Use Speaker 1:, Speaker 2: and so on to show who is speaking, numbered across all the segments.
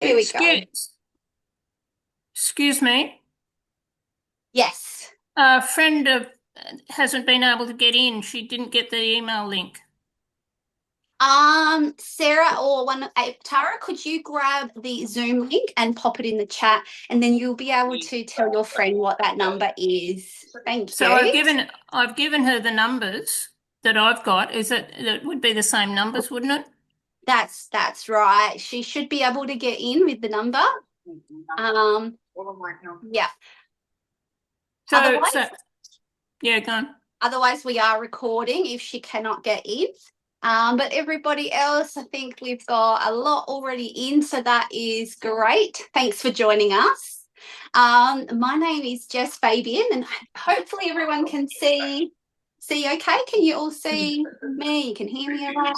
Speaker 1: Here we go.
Speaker 2: Excuse me.
Speaker 1: Yes.
Speaker 2: A friend of hasn't been able to get in. She didn't get the email link.
Speaker 1: Sarah or Tara, could you grab the Zoom link and pop it in the chat, and then you'll be able to tell your friend what that number is. Thank
Speaker 2: So
Speaker 1: you.
Speaker 2: I've given her the numbers that I've got. Is it that would be the same numbers, wouldn't it?
Speaker 1: That's right. She should be able to get in with the number. Um, yeah.
Speaker 2: So
Speaker 1: Otherwise,
Speaker 2: so yeah, go on.
Speaker 1: otherwise we are recording if she cannot get in. But everybody else, I think we've got a lot already in, so that is great. Thanks for joining us. My name is Jess Fabian, and hopefully everyone can see okay. Can you all see me? You can hear me all right?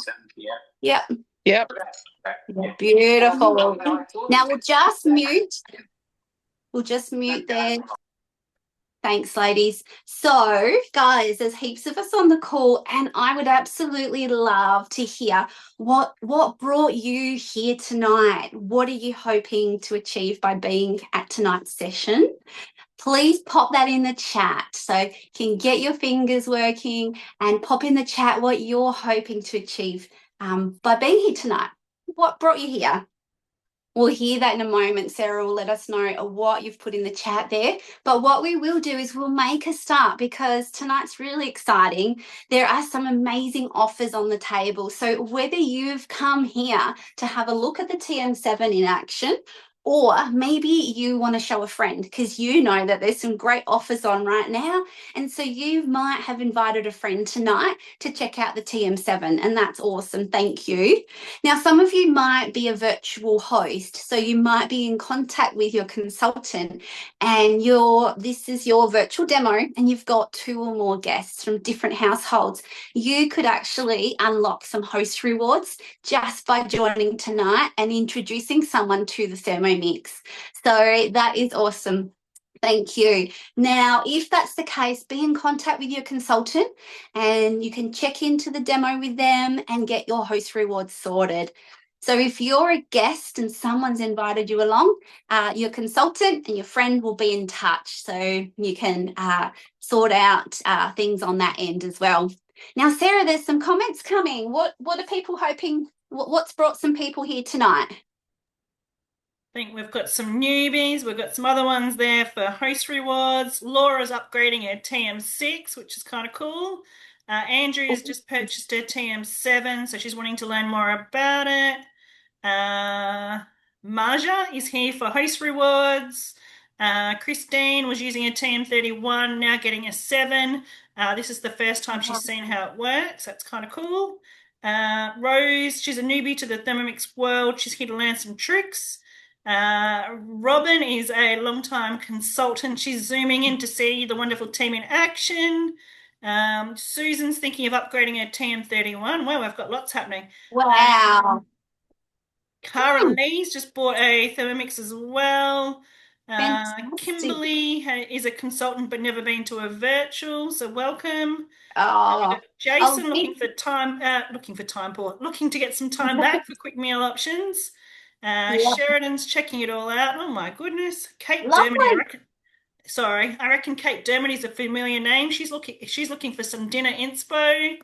Speaker 1: Yep.
Speaker 3: Yep.
Speaker 1: Beautiful. Now we'll just mute there. Thanks, ladies. So, guys, there's heaps of us on the call, and I would absolutely love to hear what brought you here tonight. What are you hoping to achieve by being at tonight's session? Please pop that in the chat so you can get your fingers working and pop in the chat what you're hoping to achieve by being here tonight. What brought you here? We'll hear that in a moment. Sarah will let us know what you've put in the chat there. But what we will do is we'll make a start because tonight's really exciting. There are some amazing offers on the table. So whether you've come here to have a look at the TM7 in action, or maybe you want to show a friend because you know that there's some great offers on right now. And so you might have invited a friend tonight to check out the TM7, and that's awesome. Thank you. Now, some of you might be a virtual host, so you might be in contact with your consultant, and this is your virtual demo, and you've got 2 or more guests from different households. You could actually unlock some host rewards just by joining tonight and introducing someone to the Thermomix. So that is awesome. Thank you. Now, if that's the case, be in contact with your consultant and you can check into the demo with them and get your host rewards sorted. So if you're a guest and someone's invited you along, your consultant and your friend will be in touch so you can sort out things on that end as well. Now, Sarah, there's some comments coming. What are people hoping? What's brought some people here tonight?
Speaker 2: I think we've got some newbies. We've got some other ones there for host rewards. Laura's upgrading her TM6, which is kind of cool. Andrea's just purchased her TM7, so she's wanting to learn more about it. Marja is here for host rewards. Christine was using a TM31, now getting a 7. This is the first time she's seen how it works. That's kind of cool. Rose, she's a newbie to the Thermomix world. She's here to learn some tricks. Robin is a long-time consultant. She's zooming in to see the wonderful team in action. Susan's thinking of upgrading her TM31. Wow, I've got lots happening.
Speaker 1: Wow.
Speaker 2: Cara Lee's just bought a Thermomix as well.
Speaker 1: Fantastic.
Speaker 2: Kimberly is a consultant but never been to a virtual, so welcome. We've
Speaker 1: Oh,
Speaker 2: got Jason
Speaker 1: oh,
Speaker 2: looking to get some time back for quick meal options.
Speaker 1: yeah,
Speaker 2: Sheridan's checking it all out. Oh my goodness. Kate Dermody,
Speaker 1: lovely.
Speaker 2: I reckon Kate Dermody's a familiar name. She's looking for some dinner inspo.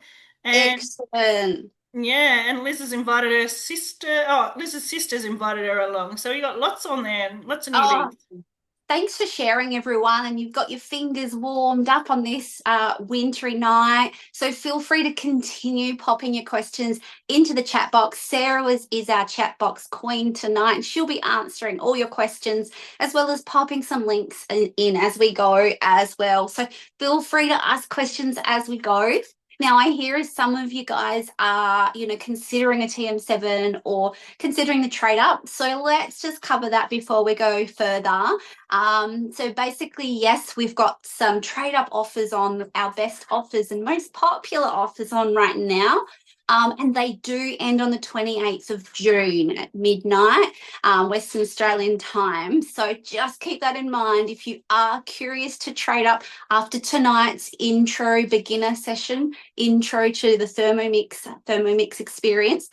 Speaker 2: And
Speaker 1: Excellent.
Speaker 2: yeah, and Liz has invited her sister. Oh, Liz's sister's invited her along. So we got lots on there, lots of
Speaker 1: Oh,
Speaker 2: newbies.
Speaker 1: thanks for sharing, everyone. And you've got your fingers warmed up on this wintry night. So feel free to continue popping your questions into the chat box. Sarah is our chat box queen tonight, and she'll be answering all your questions as well as popping some links in as we go as well. So feel free to ask questions as we go. Now, I hear some of you guys are, considering a TM7 or considering the trade up. So let's just cover that before we go further. So basically, yes, we've got some trade up offers on our best offers and most popular offers on right now. And they do end on the 28th of June at midnight, Western Australian time. So just keep that in mind if you are curious to trade up after tonight's intro beginner session, intro to the Thermomix experience.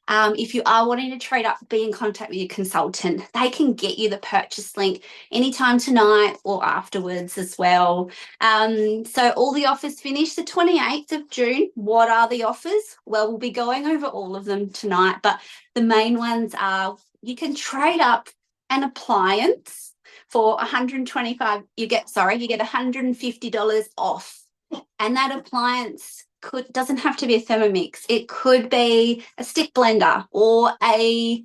Speaker 1: If you are wanting to trade up, be in contact with your consultant. They can get you the purchase link anytime tonight or afterwards as well. So all the offers finish the 28th of June. What are the offers? Well, we'll be going over all of them tonight, but the main ones are you can trade up an appliance for 125. You get $150 off. And that appliance doesn't have to be a Thermomix. It could be a stick blender or a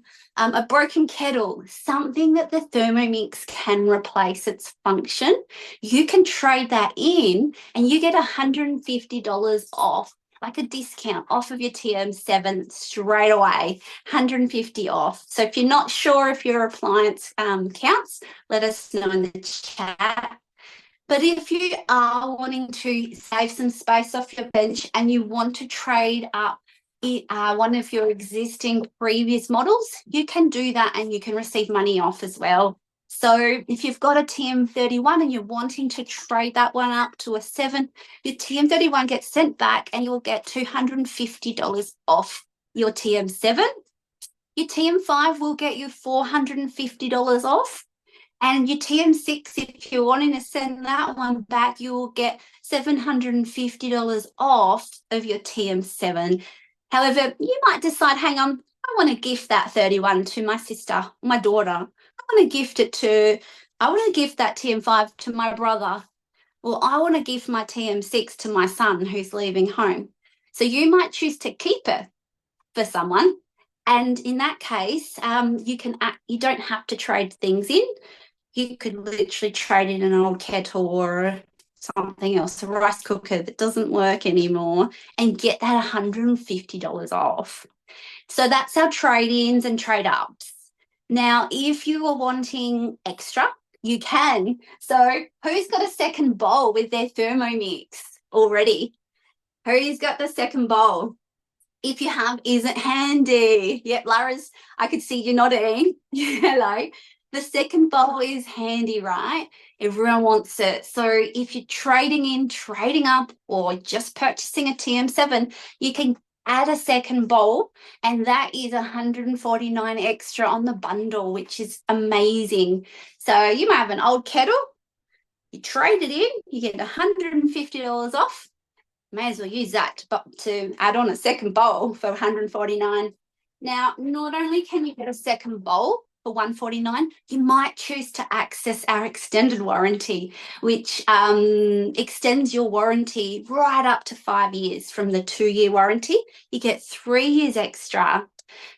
Speaker 1: broken kettle, something that the Thermomix can replace its function. You can trade that in and you get $150 off, like a discount off of your TM7 straight away, 150 off. So if you're not sure if your appliance counts, let us know in the chat. But if you are wanting to save some space off your bench and you want to trade up one of your existing previous models, you can do that and you can receive money off as well. So if you've got a TM31 and you're wanting to trade that one up to a 7, your TM31 gets sent back and you'll get $250 off your TM7. Your TM5 will get you $450 off. And your TM6, if you're wanting to send that one back, you will get $750 off of your TM7. However, you might decide, hang on, I want to gift that 31 to my sister, my daughter. I want to gift that TM5 to my brother. Well, I want to gift my TM6 to my son who's leaving home. So you might choose to keep it for someone. And in that case, you don't have to trade things in. You could literally trade in an old kettle or something else, a rice cooker that doesn't work anymore, and get that $150 off. So that's our trade-ins and trade-ups. Now, if you are wanting extra, you can. So who's got a second bowl with their Thermomix already? Who's got the second bowl? If you have, is it handy? Yep, Lara's, I could see you nodding. Hello. The second bowl is handy, right? Everyone wants it. So if you're trading in, trading up, or just purchasing a TM7, you can add a second bowl, and that is $149 extra on the bundle, which is amazing. So you might have an old kettle, you trade it in, you get $150 off. May as well use that to add on a second bowl for $149. Now, not only can you get a second bowl for $149, you might choose to access our extended warranty, which extends your warranty right up to 5 years from the 2-year warranty. You get 3 years extra.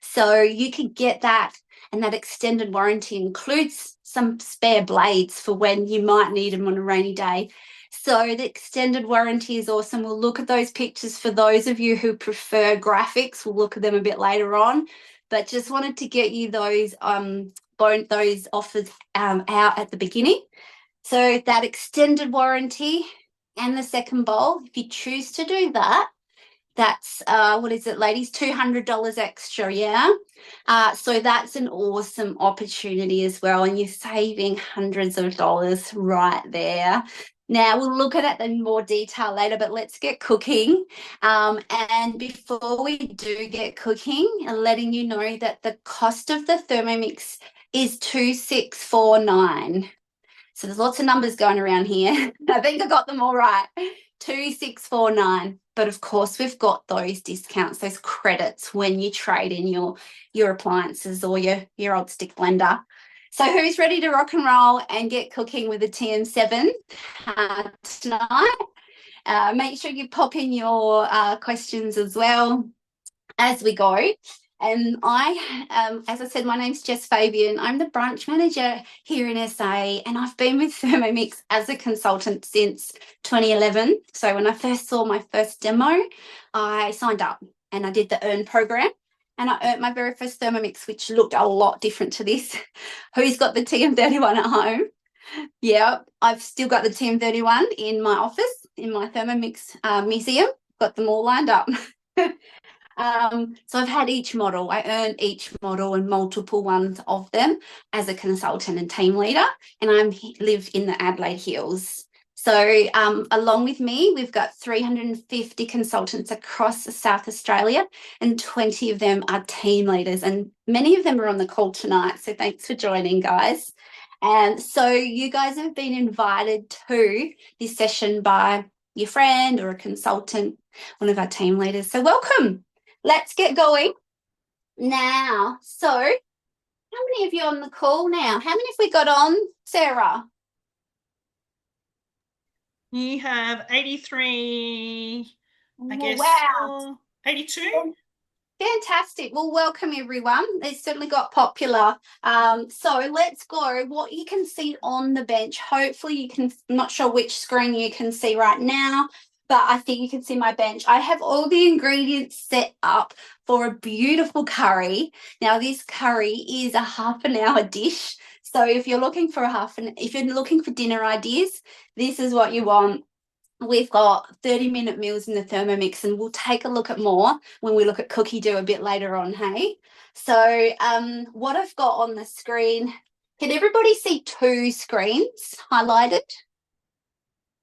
Speaker 1: So you can get that, and that extended warranty includes some spare blades for when you might need them on a rainy day. So the extended warranty is awesome. We'll look at those pictures for those of you who prefer graphics. We'll look at them a bit later on, but just wanted to get you those offers out at the beginning. So that extended warranty and the second bowl, if you choose to do that, that's what is it, ladies? $200 extra, yeah. So that's an awesome opportunity as well, and you're saving hundreds of dollars right there. Now, we'll look at it in more detail later, but let's get cooking. And before we do get cooking, I'm letting you know that the cost of the Thermomix is $2,649. So there's lots of numbers going around here. I think I got them all right. $2,649. But of course, we've got those discounts, those credits when you trade in your appliances or your old stick blender. So who's ready to rock and roll and get cooking with a TM7 tonight? Make sure you pop in your questions as well as we go. And as I said, my name's Jess Fabian. I'm the branch manager here in SA, and I've been with Thermomix as a consultant since 2011. So when I first saw my first demo, I signed up and I did the Earn program. And I earned my very first Thermomix, which looked a lot different to this. Who's got the TM31 at home? Yeah, I've still got the TM31 in my office, in my Thermomix museum. Got them all lined up. So I've had each model. I earned each model and multiple ones of them as a consultant and team leader. And I live in the Adelaide Hills. So along with me, we've got 350 consultants across South Australia, and 20 of them are team leaders, and many of them are on the call tonight. So thanks for joining, guys. And so you guys have been invited to this session by your friend or a consultant, one of our team leaders. So welcome. Let's get going now. So how many of you on the call now? How many have we got on, Sarah?
Speaker 2: You have 83, I guess.
Speaker 1: Wow.
Speaker 2: 82?
Speaker 1: Fantastic. Well, welcome everyone. It's certainly got popular. So let's go. What you can see on the bench, hopefully you can, I'm not sure which screen you can see right now, but I think you can see my bench. I have all the ingredients set up for a beautiful curry. Now this curry is a half an hour dish. So if you're looking for if you're looking for dinner ideas, this is what you want. We've got 30-minute meals in the Thermomix, and we'll take a look at more when we look at cookie dough a bit later on, hey? So what I've got on the screen, can everybody see two screens highlighted?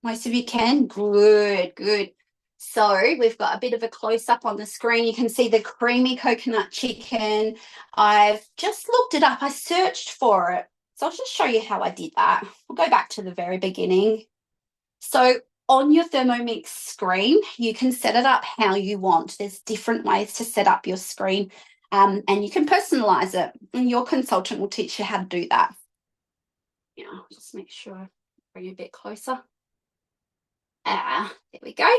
Speaker 1: Most of you can? Good, good. So we've got a bit of a close-up on the screen. You can see the creamy coconut chicken. I've just looked it up. I searched for it. So I'll just show you how I did that. We'll go back to the very beginning. So on your Thermomix screen, you can set it up how you want. There's different ways to set up your screen, and you can personalize it, and your consultant will teach you how to do that. Yeah, I'll just make sure I bring it a bit closer. There we go.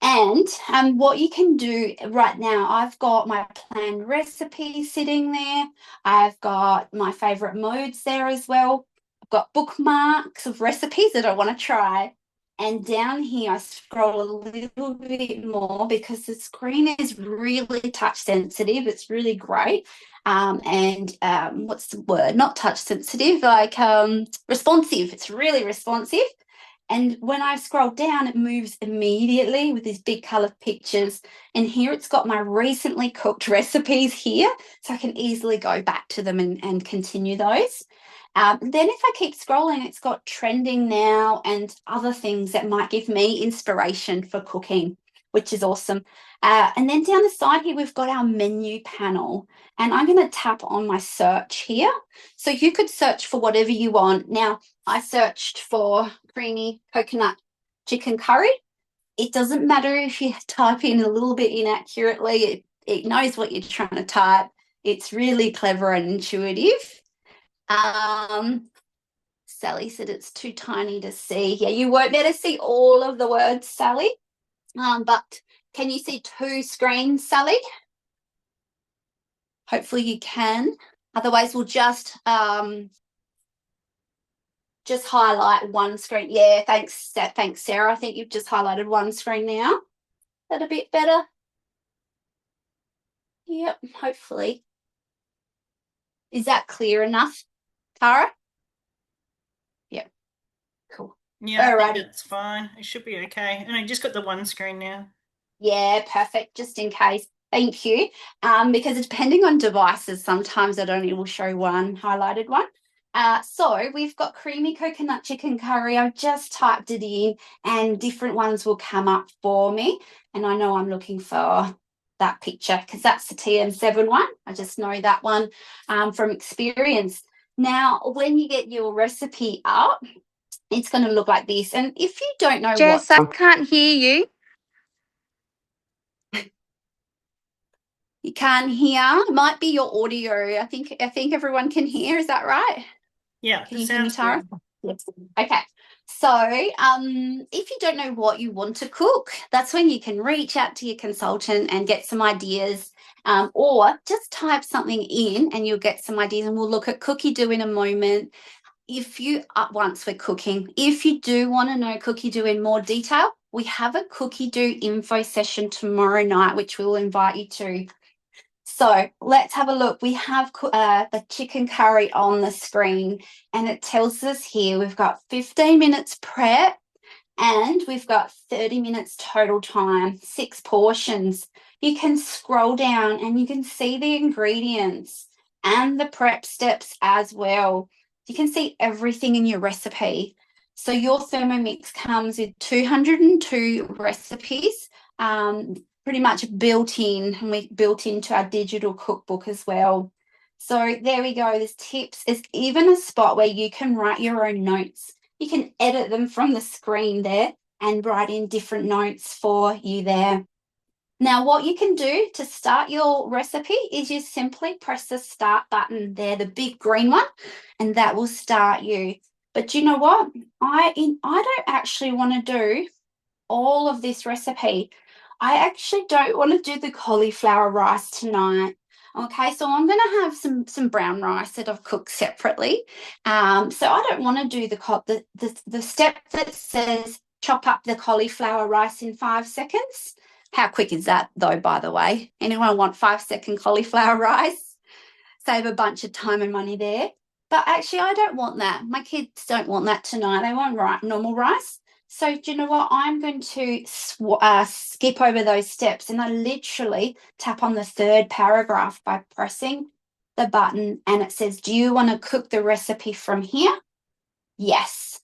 Speaker 1: And what you can do right now, I've got my planned recipe sitting there. I've got my favorite modes there as well. I've got bookmarks of recipes that I want to try. And down here, I scroll a little bit more because the screen is really touch sensitive. It's really great. What's the word? Not touch sensitive, like responsive. It's really responsive. And when I scroll down, it moves immediately with these big colored pictures. And here it's got my recently cooked recipes here, so I can easily go back to them and continue those. Then if I keep scrolling, it's got trending now and other things that might give me inspiration for cooking, which is awesome. And then down the side here, we've got our menu panel. And I'm going to tap on my search here. So you could search for whatever you want. Now, I searched for creamy coconut chicken curry. It doesn't matter if you type in a little bit inaccurately. It knows what you're trying to type. It's really clever and intuitive. Sally said it's too tiny to see. Yeah, you won't be able to see all of the words, Sally. But can you see two screens, Sally? Hopefully you can. Otherwise, we'll just highlight one screen. Yeah, thanks, Sarah. I think you've just highlighted one screen now. Is that a bit better? Yep, hopefully. Is that clear enough, Tara? Yep, cool.
Speaker 2: Yeah, I think that's fine. It should be okay. And I just got the one screen now.
Speaker 1: Yeah, perfect, just in case. Thank you. Because depending on devices, sometimes it only will show one highlighted one. So we've got creamy coconut chicken curry. I've just typed it in and different ones will come up for me. And I know I'm looking for that picture because that's the TM7 one. I just know that one from experience. Now, when you get your recipe up, it's going to look like this. And if you don't know
Speaker 3: Jess, I can't hear you.
Speaker 1: You can't hear. It might be your audio. I think everyone can hear. Is that right?
Speaker 2: Yeah.
Speaker 1: Can you hear me, Tara? Yes. Okay. So if you don't know what you want to cook, that's when you can reach out to your consultant and get some ideas, or just type something in and you'll get some ideas, and we'll look at cookie dough in a moment. Once we're cooking, if you do want to know cookie dough in more detail, we have a cookie dough info session tomorrow night, which we will invite you to. So let's have a look. We have the chicken curry on the screen, and it tells us here we've got 15 minutes prep and we've got 30 minutes total time, 6 portions. You can scroll down and you can see the ingredients and the prep steps as well. You can see everything in your recipe. So your Thermomix comes with 202 recipes, pretty much built in, and we built into our digital cookbook as well. So there we go. There's tips. There's even a spot where you can write your own notes. You can edit them from the screen there and write in different notes for you there. Now, what you can do to start your recipe is you simply press the start button there, the big green one, and that will start you. But you know what? I don't actually want to do all of this recipe. I actually don't want to do the cauliflower rice tonight. Okay, so I'm going to have some brown rice that I've cooked separately. So I don't want to do the step that says chop up the cauliflower rice in 5 seconds. How quick is that, though, by the way? Anyone want 5-second cauliflower rice? Save a bunch of time and money there. But actually, I don't want that. My kids don't want that tonight. They want normal rice. So do you know what? I'm going to skip over those steps, and I literally tap on the third paragraph by pressing the button, and it says, do you want to cook the recipe from here? Yes.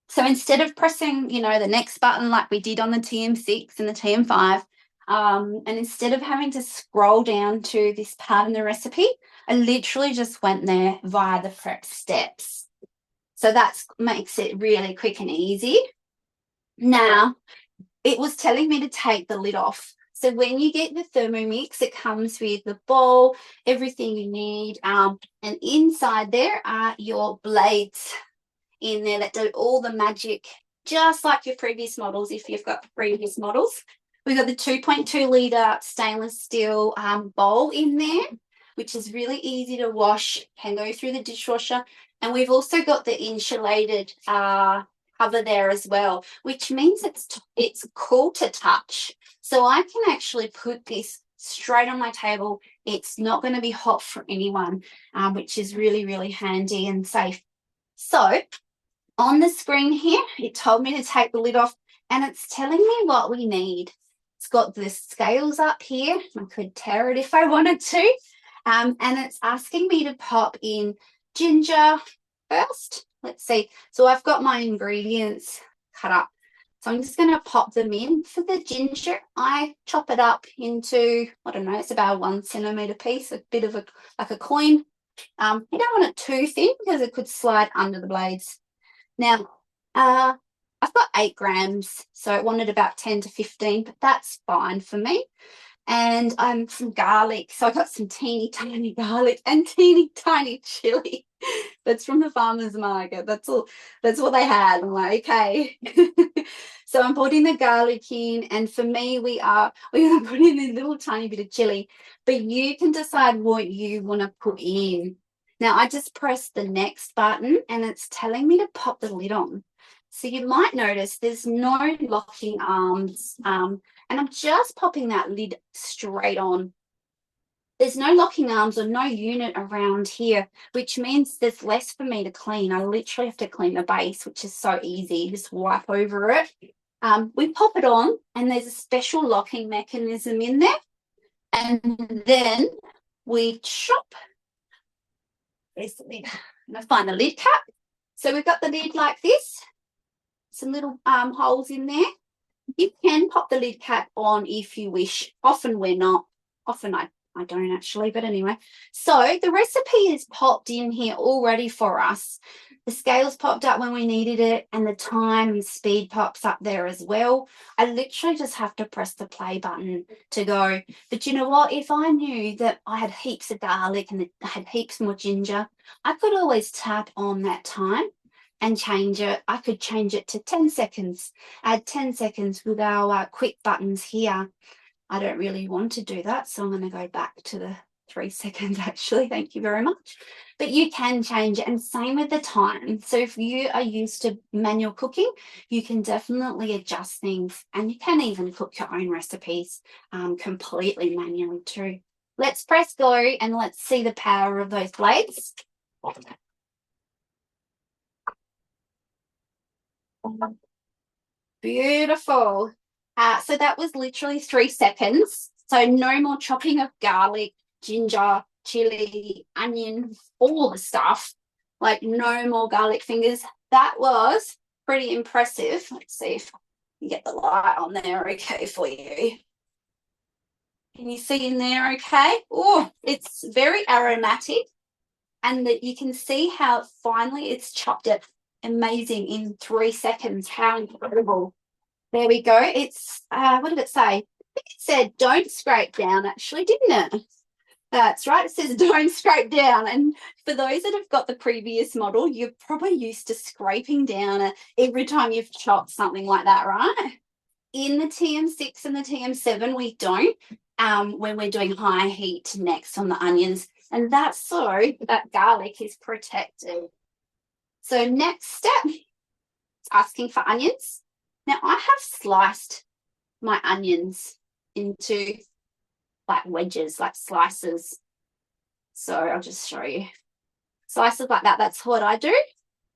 Speaker 1: So instead of pressing, the next button like we did on the TM6 and the TM5, and instead of having to scroll down to this part in the recipe, I literally just went there via the prep steps. So that makes it really quick and easy. Now, it was telling me to take the lid off. So when you get the Thermomix, it comes with the bowl, everything you need, and inside there are your blades in there that do all the magic, just like your previous models. If you've got previous models, we've got the 2.2 litre stainless steel bowl in there, which is really easy to wash, can go through the dishwasher. And we've also got the insulated cover there as well, which means it's cool to touch. So I can actually put this straight on my table. It's not going to be hot for anyone, which is really, really handy and safe. So on the screen here, it told me to take the lid off, and it's telling me what we need. It's got the scales up here. I could tear it if I wanted to. And it's asking me to pop in ginger first. Let's see. So I've got my ingredients cut up. So I'm just going to pop them in. For the ginger, I chop it up into, I don't know, it's about a 1 centimetre piece, a bit of like a coin. You don't want it too thin because it could slide under the blades. Now, I've got 8 grams, so I wanted about 10 to 15, but that's fine for me. And some garlic. So I got some teeny tiny garlic and teeny tiny chili. That's from the farmer's market. That's what they had. I'm like, okay. So I'm putting the garlic in, and for me, we're going to put in a little tiny bit of chili, but you can decide what you want to put in. Now I just pressed the next button, and it's telling me to pop the lid on. So you might notice there's no locking arms, and I'm just popping that lid straight on. There's no locking arms or no unit around here, which means there's less for me to clean. I literally have to clean the base, which is so easy. Just wipe over it. We pop it on, and there's a special locking mechanism in there. And then we chop. Where's the lid? I'm going to find the lid cap. So we've got the lid like this. Some little holes in there. You can pop the lid cap on if you wish. Often we're not. Often I don't actually, but anyway. So the recipe is popped in here already for us. The scales popped up when we needed it, and the time and speed pops up there as well. I literally just have to press the play button to go. But you know what? If I knew that I had heaps of garlic and I had heaps more ginger, I could always tap on that time and change it. I could change it to 10 seconds, add 10 seconds with our quick buttons here. I don't really want to do that, so I'm going to go back to the 3 seconds actually. Thank you very much. But you can change it, and same with the time. So if you are used to manual cooking, you can definitely adjust things, and you can even cook your own recipes completely manually too. Let's press go, and let's see the power of those blades. Beautiful. So that was literally 3 seconds. So no more chopping of garlic, ginger, chili, onion, all the stuff. Like no more garlic fingers. That was pretty impressive. Let's see if I can get the light on there okay for you. Can you see in there okay? Oh, it's very aromatic, and that you can see how finely it's chopped it. Amazing in 3 seconds. How incredible. There we go. It's, what did it say? I think it said don't scrape down, actually, didn't it? That's right. It says don't scrape down. And for those that have got the previous model, you're probably used to scraping down every time you've chopped something like that, right? In the TM6 and the TM7, we don't when we're doing high heat next on the onions. And that's so that garlic is protected. So next step, it's asking for onions. Now, I have sliced my onions into like wedges, like slices. So I'll just show you. Slices like that, that's what I do.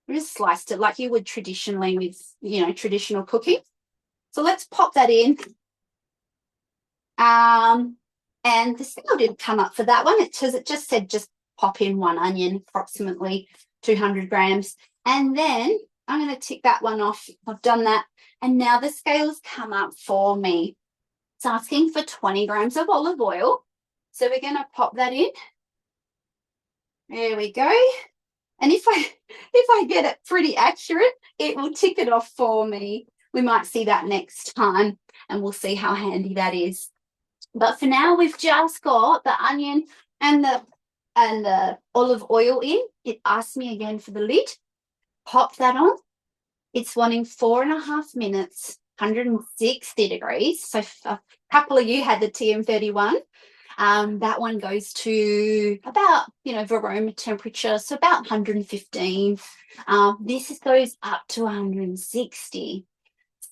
Speaker 1: I just sliced it like you would traditionally with, you know, traditional cooking. So let's pop that in. And the scale didn't come up for that one. It just said just pop in 1 onion, approximately 200 grams. And then I'm going to tick that one off. I've done that. And now the scale's come up for me. It's asking for 20 grams of olive oil. So we're going to pop that in. There we go. And if I get it pretty accurate, it will tick it off for me. We might see that next time, and we'll see how handy that is. But for now, we've just got the onion and the olive oil in. It asked me again for the lid. Pop that on. It's wanting 4.5 minutes, 160 degrees. So a couple of you had the TM31. That one goes to about, you know, aroma temperature, so about 115. This goes up to 160.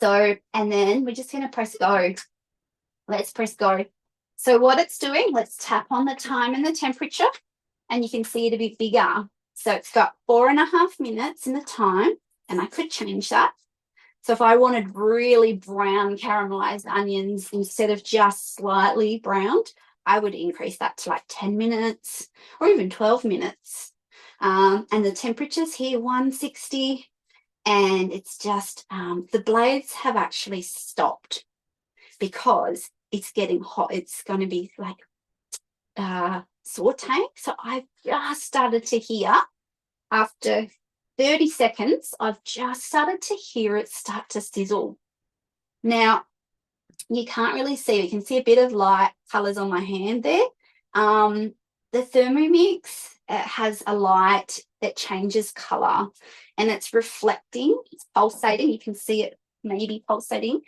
Speaker 1: So, and then we're just going to press go. Let's press go. So what it's doing, let's tap on the time and the temperature, and you can see it a bit bigger. So it's got 4.5 minutes in the time, and I could change that. So if I wanted really brown caramelized onions instead of just slightly browned, I would increase that to like 10 minutes or even 12 minutes. And the temperature's here 160, and it's just the blades have actually stopped because it's getting hot. It's going to be like sauteing. So I've just started to hear, after 30 seconds, I've just started to hear it start to sizzle. Now, you can't really see. You can see a bit of light colours on my hand there. The Thermomix, it has a light that changes colour, and it's reflecting, it's pulsating. You can see it maybe pulsating.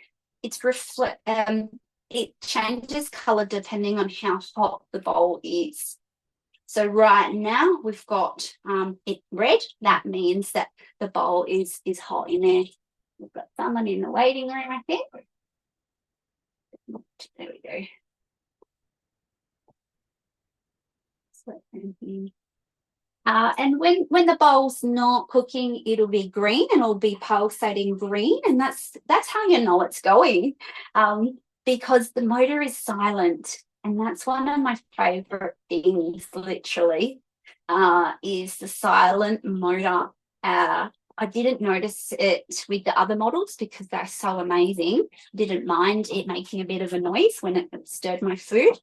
Speaker 1: It changes colour depending on how hot the bowl is. So right now we've got it red. That means that the bowl is hot in there. We've got someone in the waiting room, I think. There we go. And when the bowl's not cooking, it'll be green, and it'll be pulsating green, and that's how you know it's going, because the motor is silent. And that's one of my favorite things, literally, is the silent motor. I didn't notice it with the other models because they're so amazing. Didn't mind it making a bit of a noise when it stirred my food,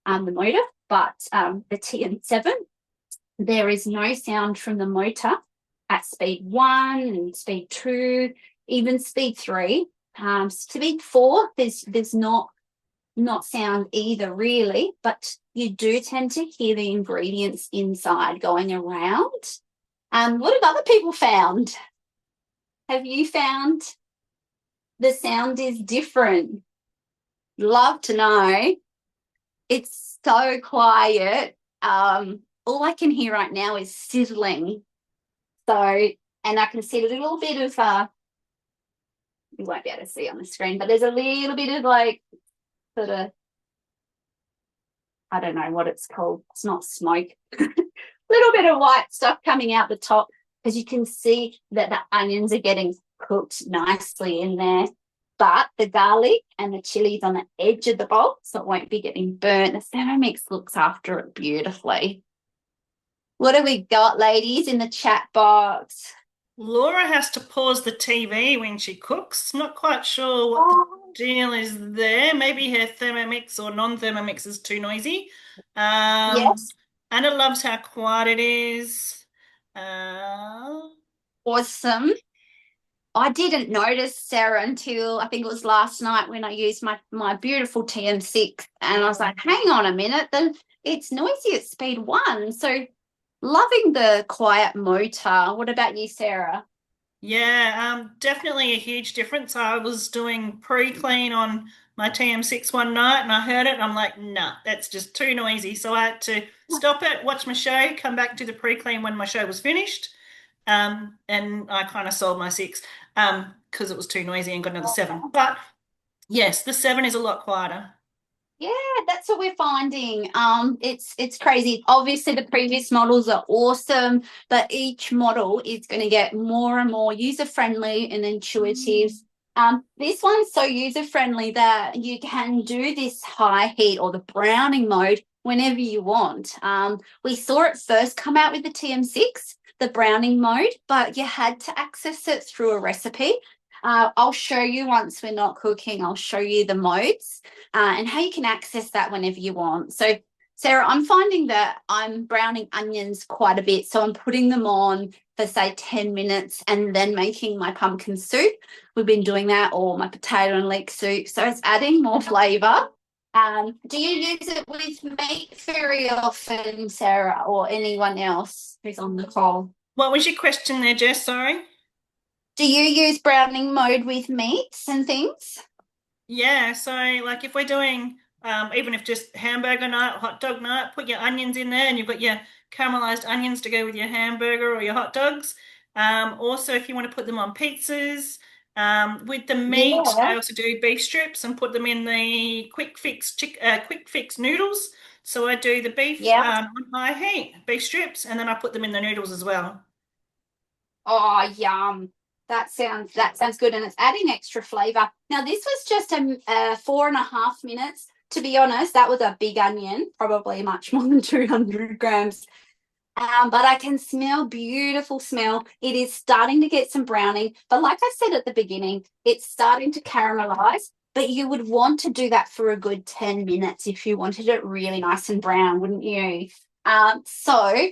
Speaker 1: the motor. But the TM7, there is no sound from the motor at speed 1 and speed 2, even speed 3. Speed 4, there's not sound either, really, but you do tend to hear the ingredients inside going around. What have other people found? Have you found the sound is different? Love to know. It's so quiet. All I can hear right now is sizzling. So, and I can see a little bit of, you won't be able to see on the screen, but there's a little bit of like, sort of, I don't know what it's called. It's not smoke. Little bit of white stuff coming out the top, because you can see that the onions are getting cooked nicely in there. But the garlic and the chilies on the edge of the bowl, so it won't be getting burnt. The Thermomix looks after it beautifully. What have we got, ladies, in the chat box?
Speaker 2: Laura has to pause the TV when she cooks. Not quite sure what the
Speaker 1: Oh,
Speaker 2: deal is there. Maybe her Thermomix or non-Thermomix is too noisy. Um,
Speaker 1: yes.
Speaker 2: Anna loves how quiet it is. Uh,
Speaker 1: Awesome. I didn't notice Sarah until I think it was last night when I used my beautiful TM6 and I was like, hang on a minute, then it's noisy at speed 1. So loving the quiet motor. What about you, Sarah?
Speaker 2: yeah, definitely a huge difference. I was doing pre-clean on my TM6 one night and I heard it and I'm like, nah, that's just too noisy. So I had to stop it, watch my show, come back to the pre-clean when my show was finished. And I kind of sold my six because it was too noisy and got another seven. But yes, the seven is a lot quieter.
Speaker 1: Yeah, that's what we're finding. It's crazy. Obviously, the previous models are awesome, but each model is going to get more and more user friendly and intuitive. This one's so user friendly that you can do this high heat or the browning mode whenever you want. We saw it first come out with the TM6, the browning mode, but you had to access it through a recipe. I'll show you once we're not cooking. I'll show you the modes and how you can access that whenever you want. So, Sarah, I'm finding that I'm browning onions quite a bit. So I'm putting them on for, say, 10 minutes and then making my pumpkin soup. We've been doing that, or my potato and leek soup. So it's adding more flavour. Do you use it with meat very often, Sarah, or anyone else who's on the call?
Speaker 2: What was your question there, Jess? Sorry.
Speaker 1: Do you use browning mode with meats and things?
Speaker 2: Yeah, so like if we're doing even if just hamburger night, hot dog night, put your onions in there and you've got your caramelized onions to go with your hamburger or your hot dogs. Also, if you want to put them on pizzas, with the meat, I
Speaker 1: Yeah.
Speaker 2: also do beef strips and put them in the quick fix noodles. So I do the beef
Speaker 1: Yeah.
Speaker 2: on high heat, beef strips, and then I put them in the noodles as well.
Speaker 1: Oh, yum. That sounds good, and it's adding extra flavor. Now, this was just 4.5 minutes. To be honest, that was a big onion, probably much more than 200 grams. But I can smell beautiful smell. It is starting to get some browning, but like I said at the beginning, it's starting to caramelize. But you would want to do that for a good 10 minutes if you wanted it really nice and brown, wouldn't you? So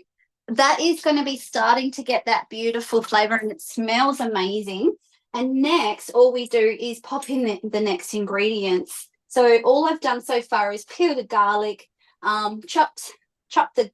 Speaker 1: that is going to be starting to get that beautiful flavor and it smells amazing. And next, all we do is pop in the next ingredients. So all I've done so far is peel the garlic, chop the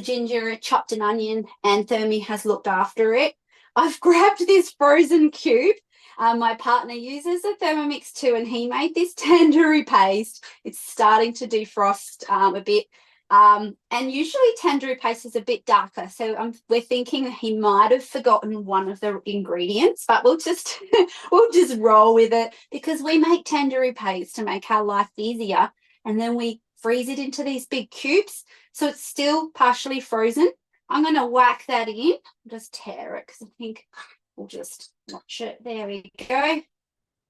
Speaker 1: ginger, chopped an onion, and Thermi has looked after it. I've grabbed this frozen cube. My partner uses a Thermomix too, and he made this tandoori paste. It's starting to defrost a bit. And usually tandoori paste is a bit darker, so we're thinking he might have forgotten one of the ingredients, but we'll just we'll just roll with it because we make tandoori paste to make our life easier, and then we freeze it into these big cubes, so it's still partially frozen. I'm going to whack that in, just tear it because I think we'll just watch it. There we go.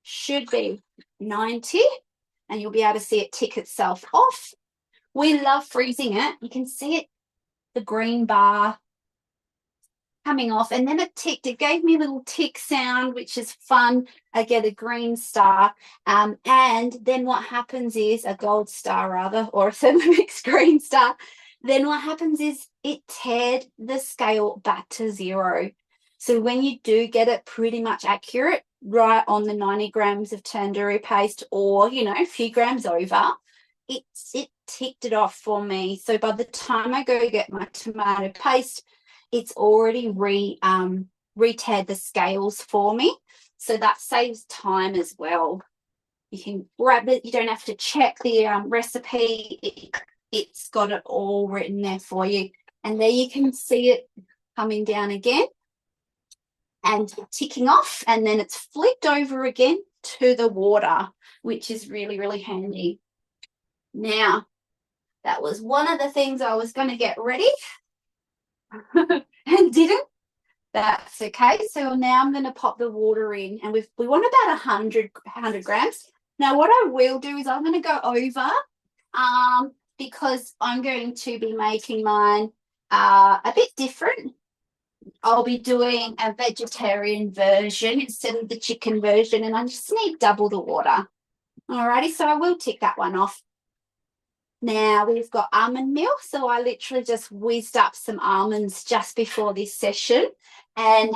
Speaker 1: Should be 90, and you'll be able to see it tick itself off. We love freezing it. You can see it, the green bar coming off, and then it ticked. It gave me a little tick sound, which is fun. I get a green star. And then what happens is a gold star, rather, or a Thermomix green star. Then what happens is it teared the scale back to 0. So when you do get it pretty much accurate, right on the 90 grams of tandoori paste, or a few grams over, it ticked it off for me. So by the time I go get my tomato paste, it's already re-teared the scales for me. So that saves time as well. You can grab it. You don't have to check the recipe. It's got it all written there for you. And there you can see it coming down again and ticking off. And then it's flipped over again to the water, which is really, really handy. Now, that was one of the things I was going to get ready and didn't. That's okay. So now I'm going to pop the water in, and we want about 100 grams. Now, what I will do is I'm going to go over because I'm going to be making mine a bit different. I'll be doing a vegetarian version instead of the chicken version, and I just need double the water. Alrighty, so I will tick that one off. Now we've got almond milk, so I literally just whizzed up some almonds just before this session, and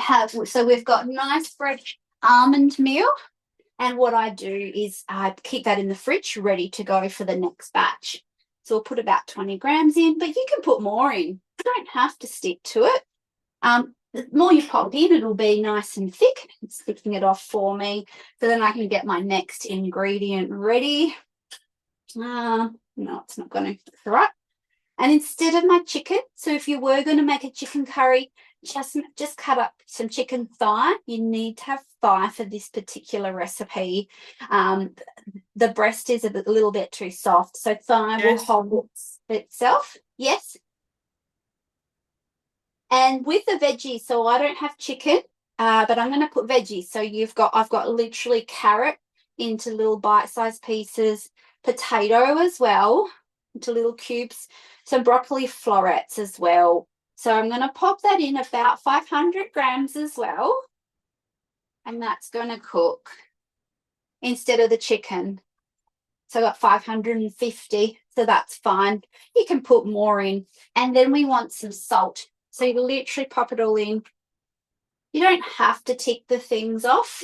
Speaker 1: so we've got nice fresh almond milk. And what I do is I keep that in the fridge ready to go for the next batch. So I'll put about 20 grams in, but you can put more in. You don't have to stick to it. The more you pop in, it'll be nice and thick. It's thickening it off for me. So then I can get my next ingredient ready. No, it's not going to. All right. And instead of my chicken, so if you were going to make a chicken curry, just cut up some chicken thigh. You need to have thigh for this particular recipe. The breast is a little bit too soft, so thigh will hold itself. Yes. And with the veggies, so I don't have chicken, but I'm going to put veggies. So I've got literally carrot into little bite-sized pieces, potato as well into little cubes, some broccoli florets as well. So I'm going to pop that in about 500 grams as well. And that's going to cook instead of the chicken. So I got 550, so that's fine. You can put more in. And then we want some salt. So you literally pop it all in. You don't have to tick the things off.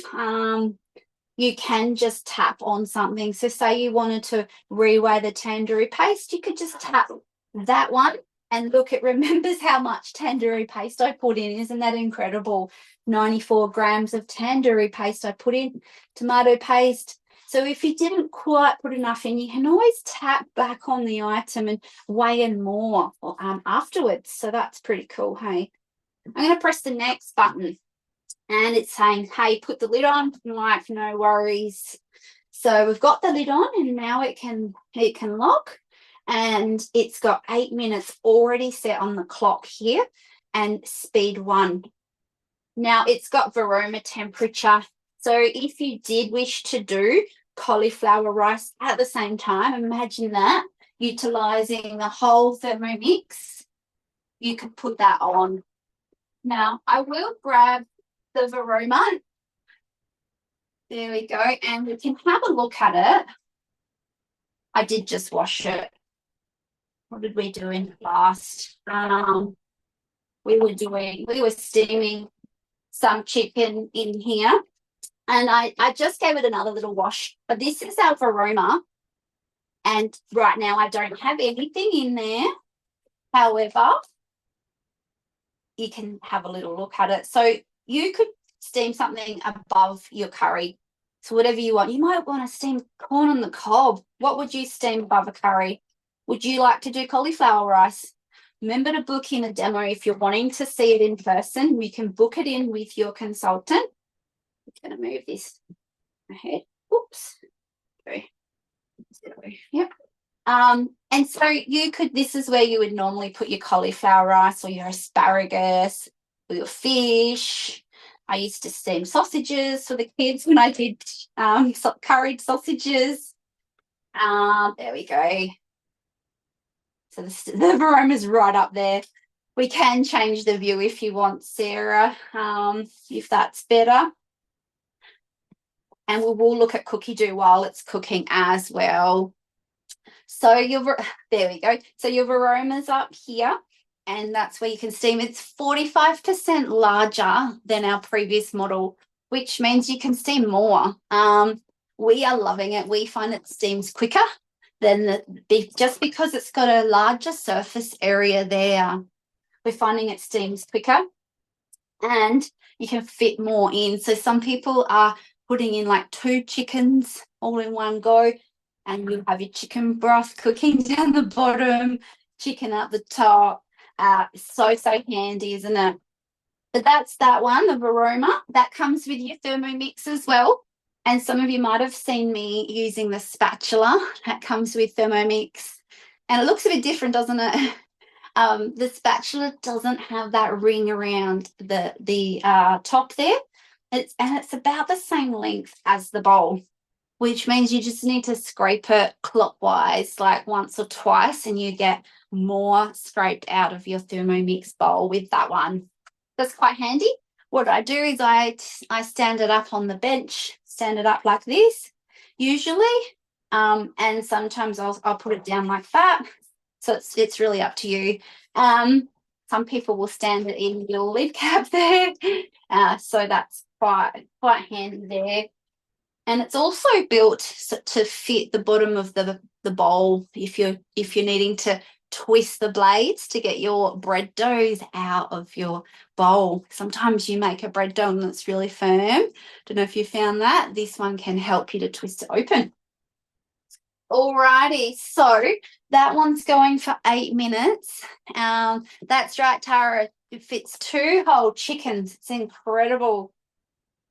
Speaker 1: You can just tap on something. So say you wanted to reweigh the tandoori paste, you could just tap that one and look, it remembers how much tandoori paste I put in. Isn't that incredible? 94 grams of tandoori paste I put in, tomato paste. So if you didn't quite put enough in, you can always tap back on the item and weigh in more afterwards. So that's pretty cool, hey? I'm going to press the next button. And it's saying, hey, put the lid on. I'm like, no worries. So we've got the lid on, and now it can lock. And it's got 8 minutes already set on the clock here, and speed 1. Now it's got Varoma temperature. So if you did wish to do cauliflower rice at the same time, imagine that, utilizing the whole Thermomix, you could put that on. Now I will grab the Varoma. There we go. And we can have a look at it. I did just wash it. What did we do in last? We were steaming some chicken in here. And I just gave it another little wash. But this is our Varoma. And right now I don't have anything in there. However, you can have a little look at it. So you could steam something above your curry. So whatever you want. You might want to steam corn on the cob. What would you steam above a curry? Would you like to do cauliflower rice? Remember to book in a demo. If you're wanting to see it in person, you can book it in with your consultant. I'm going to move this ahead. Oops. Okay. Yep. And so this is where you would normally put your cauliflower rice or your asparagus or your fish. I used to steam sausages for the kids when I did curried sausages. There we go. So the Varoma's right up there. We can change the view if you want, Sarah, if that's better. And we'll look at cookie dough while it's cooking as well. So there we go. So your Varoma's up here, and that's where you can steam. It's 45% larger than our previous model, which means you can steam more. We are loving it. We find it steams quicker than just because it's got a larger surface area there. We're finding it steams quicker, and you can fit more in. So some people are putting in like 2 chickens all in one go, and you have your chicken broth cooking down the bottom, chicken at the top. So handy, isn't it? But that's that one, the Varoma. That comes with your Thermomix as well. And some of you might have seen me using the spatula that comes with Thermomix. And it looks a bit different, doesn't it? The spatula doesn't have that ring around the top there. It's about the same length as the bowl, which means you just need to scrape it clockwise like once or twice, and you get more scraped out of your Thermomix bowl with that one. That's quite handy. What I do is I stand it up on the bench, stand it up like this, usually, and sometimes I'll put it down like that. So it's really up to you. Some people will stand it in the little lid cap there, so that's quite handy there. And it's also built to fit the bottom of the bowl if you're needing to twist the blades to get your bread doughs out of your bowl. Sometimes you make a bread dough and it's really firm. Don't know if you found that. This one can help you to twist it open. Alrighty, so that one's going for 8 minutes. That's right, Tara. It fits 2 whole chickens. It's incredible.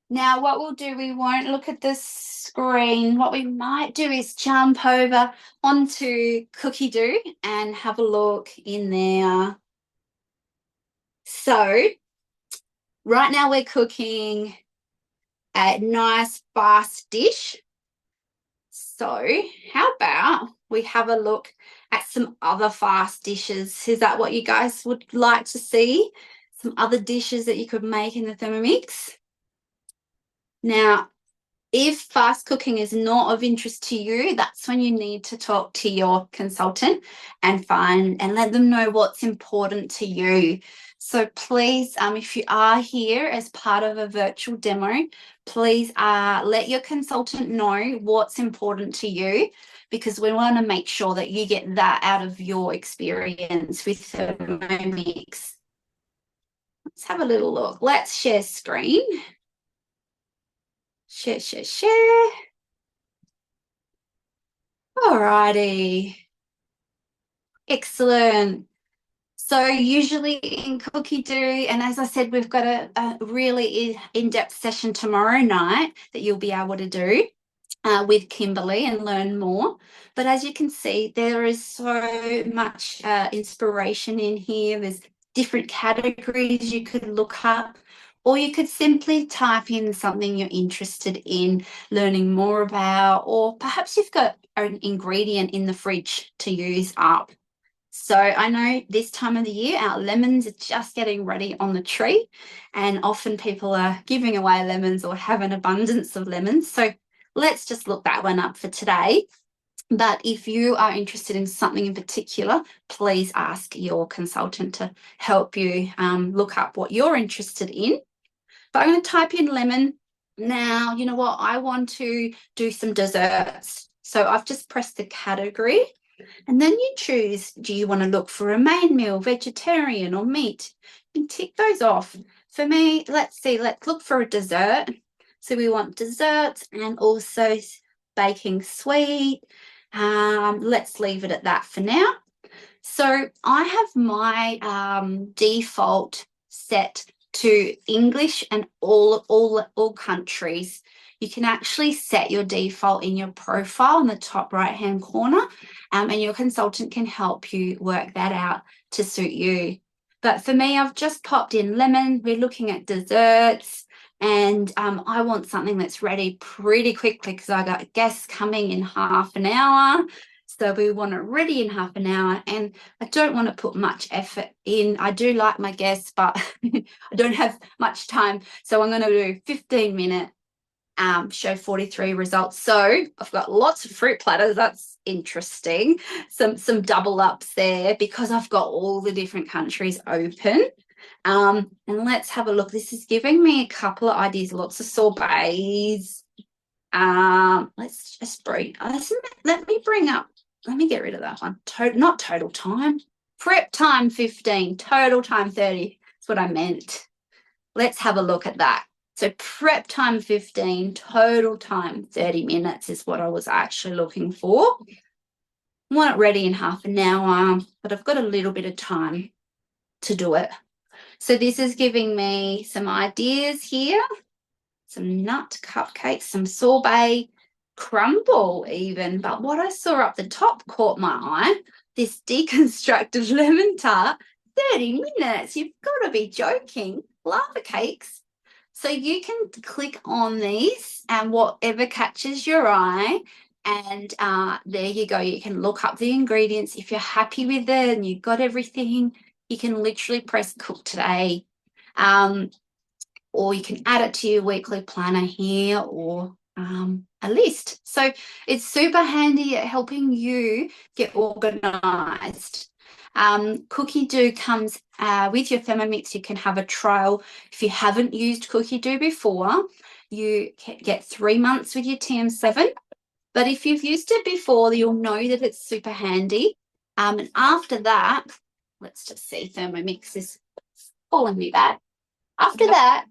Speaker 1: Now, what we'll do, we won't look at the screen. What we might do is jump over onto Cookie Dough and have a look in there. So, right now we're cooking a nice fast dish. So, how about we have a look at some other fast dishes? Is that what you guys would like to see? Some other dishes that you could make in the Thermomix? Now, if fast cooking is not of interest to you, that's when you need to talk to your consultant and let them know what's important to you. So please, if you are here as part of a virtual demo, please let your consultant know what's important to you, because we want to make sure that you get that out of your experience with Thermomix. Let's have a little look. Let's share screen. Share. Alrighty. Excellent. So usually in Cookie Dough, and as I said, we've got a really in-depth session tomorrow night that you'll be able to do with Kimberly and learn more. But as you can see, there is so much inspiration in here. There's different categories you could look up, or you could simply type in something you're interested in learning more about, or perhaps you've got an ingredient in the fridge to use up. So I know this time of the year, our lemons are just getting ready on the tree, and often people are giving away lemons or have an abundance of lemons. So let's just look that one up for today. But if you are interested in something in particular, please ask your consultant to help you look up what you're interested in. But I'm going to type in lemon. Now, you know what? I want to do some desserts. So I've just pressed the category. And then you choose, do you want to look for a main meal, vegetarian or meat? You can tick those off. For me, let's look for a dessert. So we want desserts and also baking sweet. Let's leave it at that for now. So I have my default set to English and all countries. You can actually set your default in your profile in the top right-hand corner, and your consultant can help you work that out to suit you. But for me, I've just popped in lemon. We're looking at desserts, and I want something that's ready pretty quickly because I got guests coming in half an hour. So we want it ready in half an hour, and I don't want to put much effort in. I do like my guests, but I don't have much time. So I'm going to do 15-minute show 43 results. So I've got lots of fruit platters. That's interesting. Some double ups there because I've got all the different countries open. And let's have a look. This is giving me a couple of ideas. Lots of sorbets. Let's just bring. Let me get rid of that one. Not total time. Prep time 15. Total time 30. That's what I meant. Let's have a look at that. So prep time 15, total time 30 minutes is what I was actually looking for. I want it ready in half an hour, but I've got a little bit of time to do it. So this is giving me some ideas here. Some nut cupcakes, some sorbet, crumble even. But what I saw up the top caught my eye. This deconstructed lemon tart, 30 minutes. You've got to be joking. Lava cakes. So you can click on these and whatever catches your eye, and there you go. You can look up the ingredients. If you're happy with it and you've got everything, you can literally press cook today. or you can add it to your weekly planner here, or a list. So it's super handy at helping you get organized. Cookie Dough comes with your Thermomix. You can have a trial. If you haven't used Cookie Dough before, you can get 3 months with your TM7. But if you've used it before, you'll know that it's super handy. And after that, let's just see, Thermomix is calling me back. After that,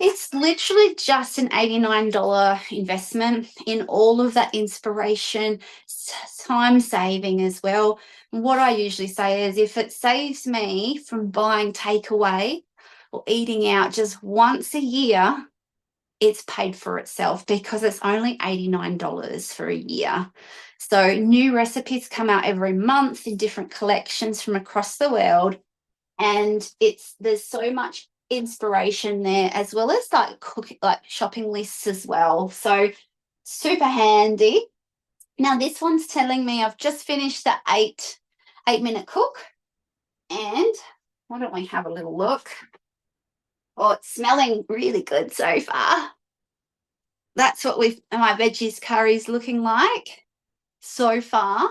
Speaker 1: it's literally just an $89 investment in all of that inspiration, time saving as well. What I usually say is if it saves me from buying takeaway or eating out just once a year, it's paid for itself because it's only $89 for a year. So new recipes come out every month in different collections from across the world. And there's so much inspiration there, as well as like shopping lists as well. So super handy. Now this one's telling me I've just finished the 8-minute cook. And why don't we have a little look? Oh, it's smelling really good so far. That's what my veggies curry's looking like so far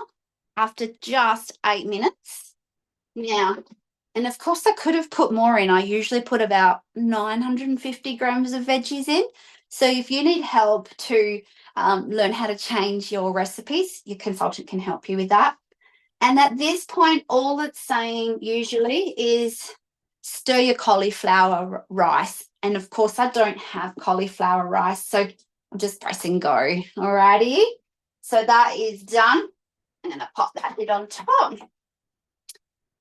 Speaker 1: after just 8 minutes. Now, and of course I could have put more in. I usually put about 950 grams of veggies in. So if you need help to learn how to change your recipes, your consultant can help you with that. And at this point, all it's saying usually is stir your cauliflower rice. And of course, I don't have cauliflower rice, so I'm just pressing go. Alrighty. So that is done. I'm going to pop that lid on top.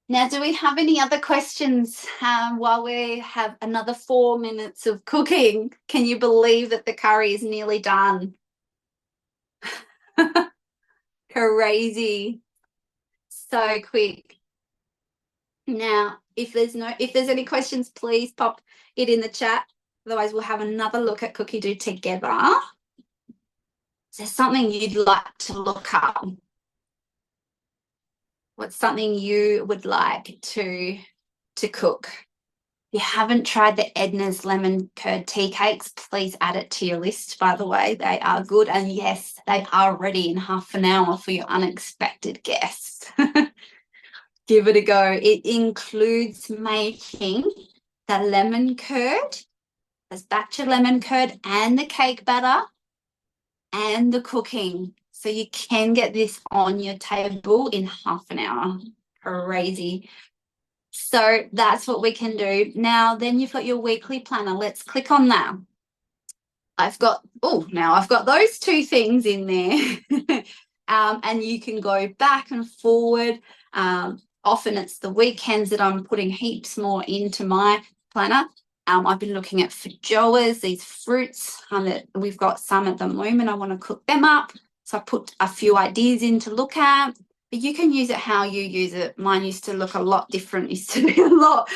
Speaker 1: Now, do we have any other questions while we have another 4 minutes of cooking? Can you believe that the curry is nearly done? Crazy. So quick. Now, if there's any questions, please pop it in the chat. Otherwise, we'll have another look at Cookie Dough together. Is there something you'd like to look up? What's something you would like to cook? If you haven't tried the Edna's lemon curd tea cakes, please add it to your list, by the way. They are good. And yes, they are ready in half an hour for your unexpected guests. Give it a go. It includes making the lemon curd, this batch of lemon curd, and the cake batter, and the cooking. So you can get this on your table in half an hour. Crazy. So that's what we can do. Now, then you've got your weekly planner. Let's click on that. I've got those two things in there. And you can go back and forward. Often it's the weekends that I'm putting heaps more into my planner. I've been looking at feijoas, these fruits that we've got some at the moment. I want to cook them up. So I put a few ideas in to look at. But you can use it how you use it. Mine used to look a lot different, used to be a lot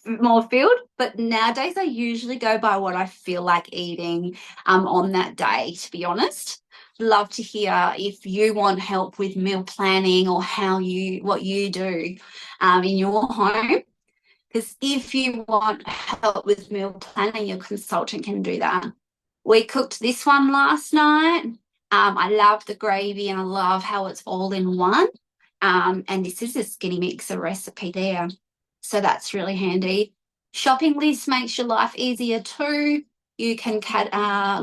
Speaker 1: more filled. But nowadays I usually go by what I feel like eating on that day, to be honest. Love to hear if you want help with meal planning or what you do in your home. Because if you want help with meal planning, your consultant can do that. We cooked this one last night. I love the gravy and I love how it's all in one. And this is a skinny mixer recipe there. So that's really handy. Shopping list makes your life easier too. You can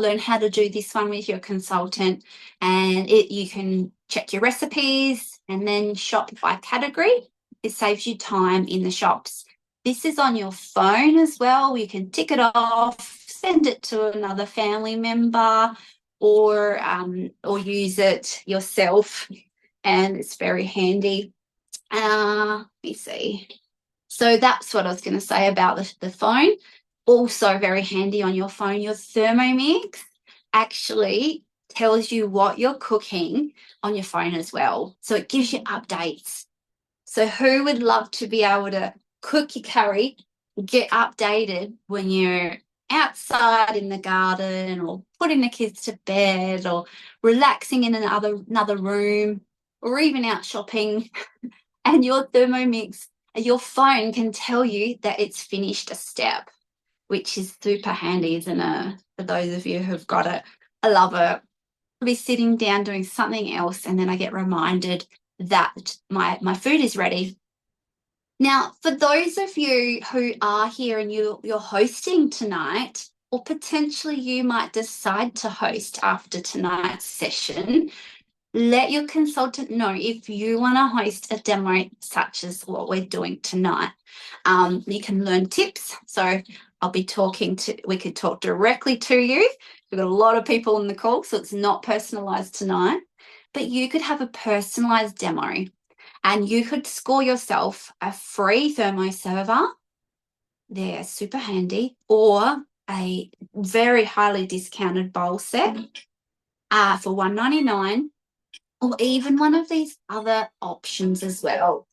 Speaker 1: learn how to do this one with your consultant, and you can check your recipes and then shop by category. It saves you time in the shops. This is on your phone as well. You can tick it off, send it to another family member, or use it yourself, and it's very handy. Let me see. So that's what I was going to say about the phone. Also very handy on your phone. Your Thermomix actually tells you what you're cooking on your phone as well. So it gives you updates. So who would love to be able to cook your curry, get updated when you're outside in the garden or putting the kids to bed or relaxing in another room or even out shopping, and your Thermomix your phone can tell you that it's finished a step, which is super handy, isn't it? For those of you who've got it. I love it. I'll be sitting down doing something else, and then I get reminded that my food is ready. Now, for those of you who are here and you're hosting tonight, or potentially you might decide to host after tonight's session, let your consultant know if you want to host a demo such as what we're doing tonight. You can learn tips. So we could talk directly to you. We've got a lot of people on the call, so it's not personalized tonight, but you could have a personalized demo and you could score yourself a free thermo server. They're super handy, or a very highly discounted bowl set for $1.99. Or even one of these other options as well.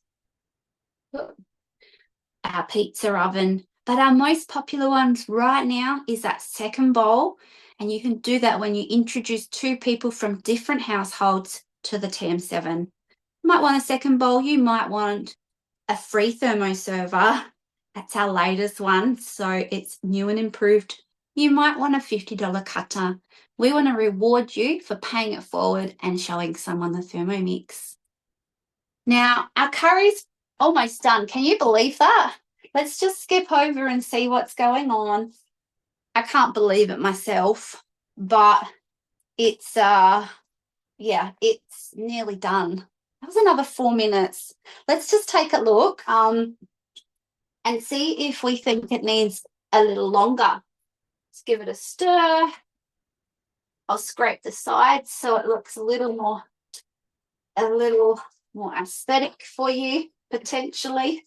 Speaker 1: Our pizza oven. But our most popular ones right now is that second bowl. And you can do that when you introduce two people from different households to the TM7. You might want a second bowl. You might want a free thermo server. That's our latest one. So it's new and improved. You might want a $50 cutter. We want to reward you for paying it forward and showing someone the Thermomix. Now, our curry's almost done. Can you believe that? Let's just skip over and see what's going on. I can't believe it myself, but it's it's nearly done. That was another 4 minutes. Let's just take a look and see if we think it needs a little longer. Let's give it a stir. I'll scrape the sides so it looks a little more aesthetic for you, potentially.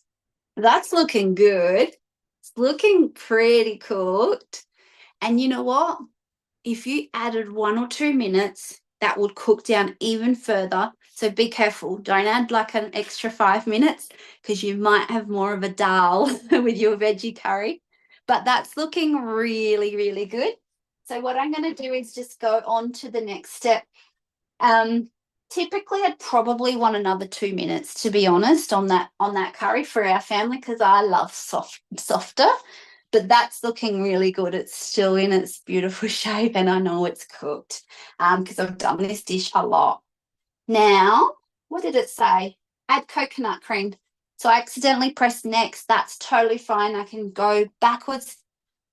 Speaker 1: That's looking good. It's looking pretty cooked. And you know what? If you added 1 or 2 minutes, that would cook down even further. So be careful. Don't add like an extra 5 minutes because you might have more of a dal with your veggie curry. But that's looking really, really good. So what I'm going to do is just go on to the next step. Typically, I'd probably want another 2 minutes, to be honest, on that curry for our family because I love softer. But that's looking really good. It's still in its beautiful shape, and I know it's cooked because I've done this dish a lot. Now, what did it say? Add coconut cream. So I accidentally pressed next. That's totally fine. I can go backwards,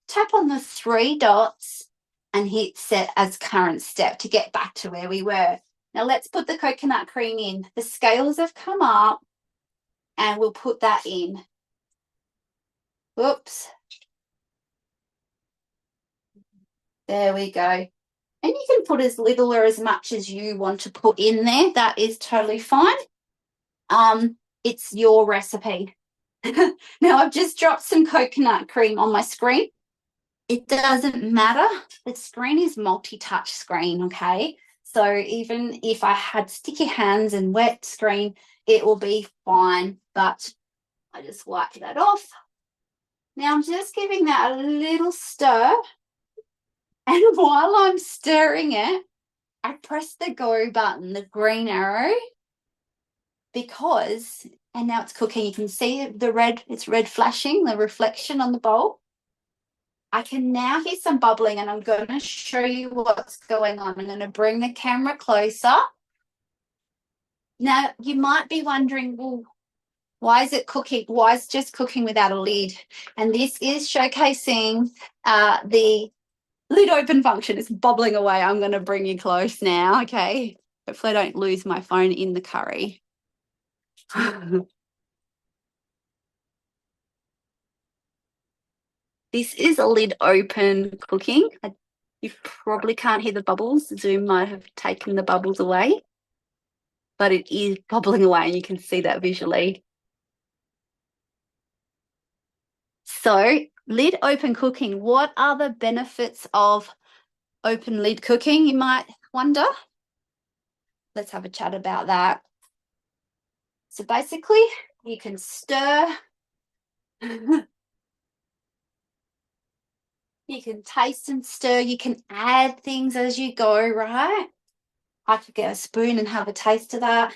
Speaker 1: tap on the 3 dots, and hit set as current step to get back to where we were. Now let's put the coconut cream in. The scales have come up and we'll put that in. Whoops. There we go. And you can put as little or as much as you want to put in there. That is totally fine. It's your recipe. Now I've just dropped some coconut cream on my screen. It doesn't matter. The screen is multi-touch screen, okay? So even if I had sticky hands and wet screen, it will be fine. But I just wipe that off. Now I'm just giving that a little stir. And while I'm stirring it, I press the go button, the green arrow, because, and now it's cooking. You can see the red, it's red flashing, the reflection on the bowl. I can now hear some bubbling, and I'm going to show you what's going on. I'm going to bring the camera closer. Now, you might be wondering, well, why is it cooking? Why is it just cooking without a lid? And this is showcasing the lid open function. It's bubbling away. I'm going to bring you close now, okay? Hopefully I don't lose my phone in the curry. This is a lid open cooking. You probably can't hear the bubbles. Zoom might have taken the bubbles away, but it is bubbling away and you can see that visually. So lid open cooking, what are the benefits of open lid cooking, you might wonder? Let's have a chat about that. So basically you can stir. You can taste and stir. You can add things as you go, right? I could get a spoon and have a taste of that.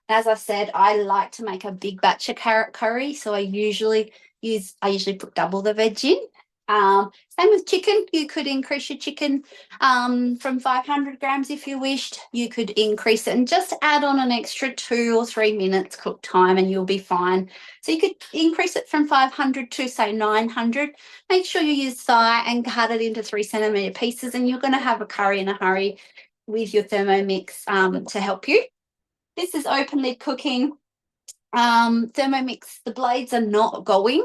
Speaker 1: As I said, I like to make a big batch of carrot curry, so I usually put double the veg in. Same with chicken. You could increase your chicken from 500 grams if you wished. You could increase it and just add on an extra 2 or 3 minutes cook time and you'll be fine. So you could increase it from 500 to say 900. Make sure you use thigh and cut it into 3 centimeter pieces, and you're going to have a curry in a hurry with your Thermomix to help you. This is open lid cooking. Thermomix, the blades are not going,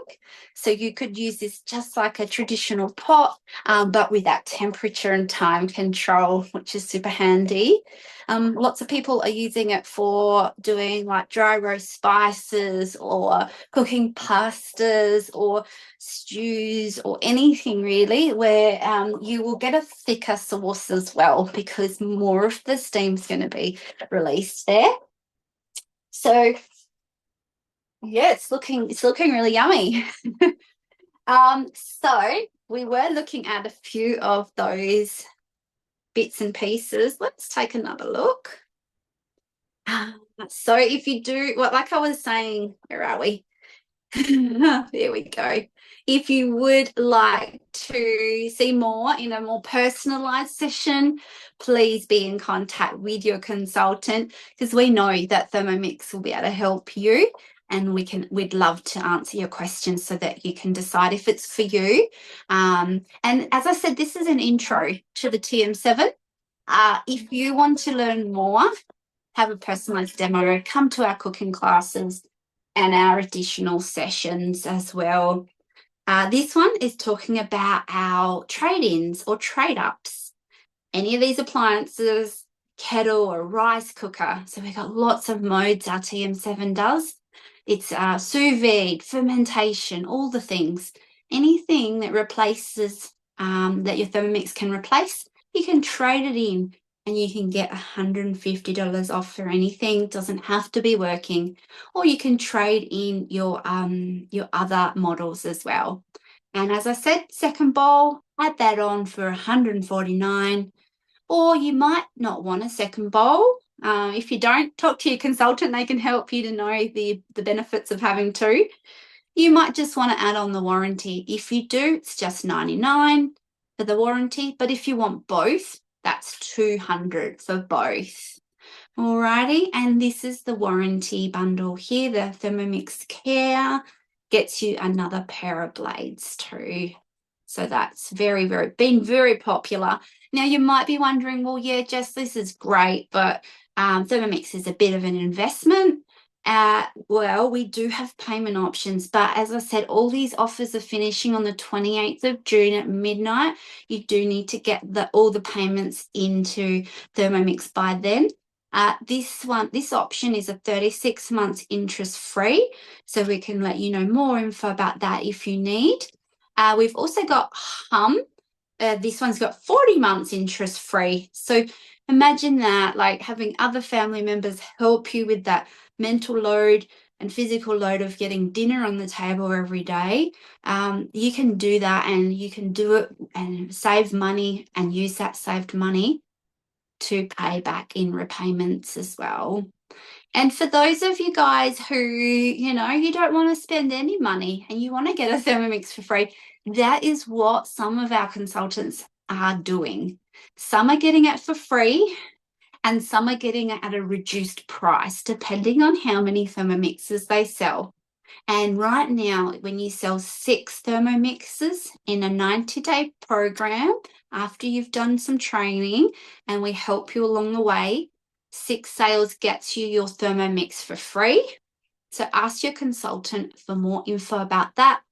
Speaker 1: so you could use this just like a traditional pot, but with that temperature and time control, which is super handy. Lots of people are using it for doing like dry roast spices or cooking pastas or stews or anything really, where you will get a thicker sauce as well because more of the steam's going to be released there. So yeah, it's looking really yummy. So we were looking at a few of those bits and pieces. Let's take another look. So if you do, well, like I was saying, where are we? There we go. If you would like to see more in a more personalized session, please be in contact with your consultant, because we know that Thermomix will be able to help you, and we'd love to answer your questions so that you can decide if it's for you. And as I said, this is an intro to the TM7. If you want to learn more, have a personalized demo, come to our cooking classes and our additional sessions as well. This one is talking about our trade-ins or trade-ups. Any of these appliances, kettle or rice cooker. So we've got lots of modes our TM7 does. It's sous vide, fermentation, all the things. Anything that replaces, that your Thermomix can replace, you can trade it in and you can get $150 off for anything. It doesn't have to be working. Or you can trade in your other models as well. And as I said, second bowl, add that on for $149. Or you might not want a second bowl. If you don't, talk to your consultant. They can help you to know the benefits of having two. You might just want to add on the warranty. If you do, it's just $99 for the warranty. But if you want both, that's $200 for both. Alrighty, and this is the warranty bundle here. The Thermomix Care gets you another pair of blades too. So that's been very popular. Now you might be wondering, well, yeah, Jess, this is great, but Thermomix is a bit of an investment. Well, we do have payment options, but as I said, all these offers are finishing on the 28th of June at midnight. You do need to get all the payments into Thermomix by then. This option is a 36 months interest free, so we can let you know more info about that if you need. We've also got Hum. This one's got 40 months interest free. So imagine that, like having other family members help you with that mental load and physical load of getting dinner on the table every day. You can do that, and you can do it and save money and use that saved money to pay back in repayments as well. And for those of you guys who, you don't want to spend any money and you want to get a Thermomix for free, that is what some of our consultants are doing. Some are getting it for free and some are getting it at a reduced price, depending on how many Thermomixes they sell. And right now, when you sell 6 Thermomixes in a 90-day program, after you've done some training and we help you along the way, 6 sales gets you your Thermomix for free. So ask your consultant for more info about that.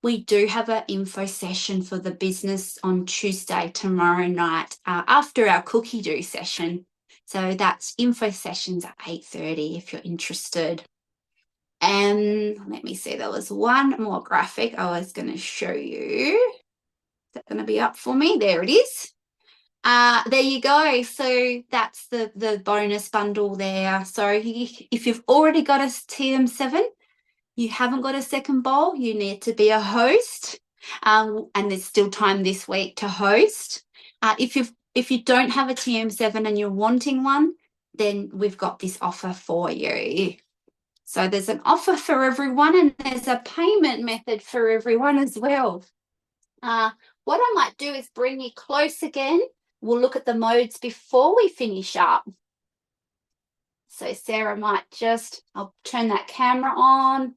Speaker 1: We do have an info session for the business on Tuesday, tomorrow night, after our cookie do session. So that's info sessions at 8:30 if you're interested. And let me see, there was one more graphic I was going to show you. Is that going to be up for me? There it is. There you go. So that's the bonus bundle there. So if you've already got a TM7, you haven't got a second bowl, you need to be a host. And there's still time this week to host. If you don't have a TM7 and you're wanting one, then we've got this offer for you. So there's an offer for everyone, and there's a payment method for everyone as well. What I might do is bring you close again. We'll look at the modes before we finish up. So Sarah might I'll turn that camera on.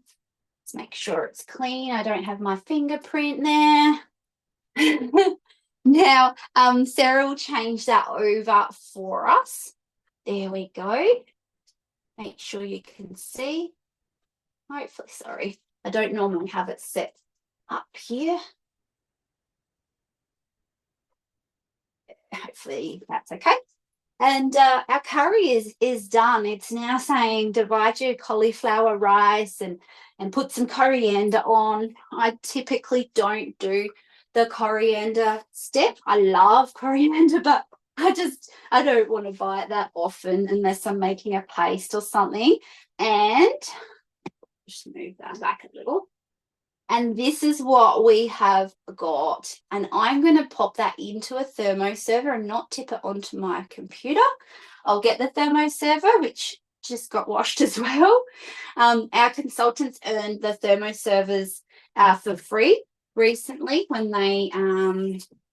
Speaker 1: Let's make sure it's clean. I don't have my fingerprint there. Now, Sarah will change that over for us. There we go. Make sure you can see. Hopefully, sorry, I don't normally have it set up here. Hopefully that's okay. And our curry is done. It's now saying divide your cauliflower rice and put some coriander on. I typically don't do the coriander step. I love coriander, but I don't want to buy it that often unless I'm making a paste or something. And just move that back a little. And this is what we have got. And I'm going to pop that into a thermoserver and not tip it onto my computer. I'll get the thermoserver, which just got washed as well. Our consultants earned the thermoservers for free recently when they,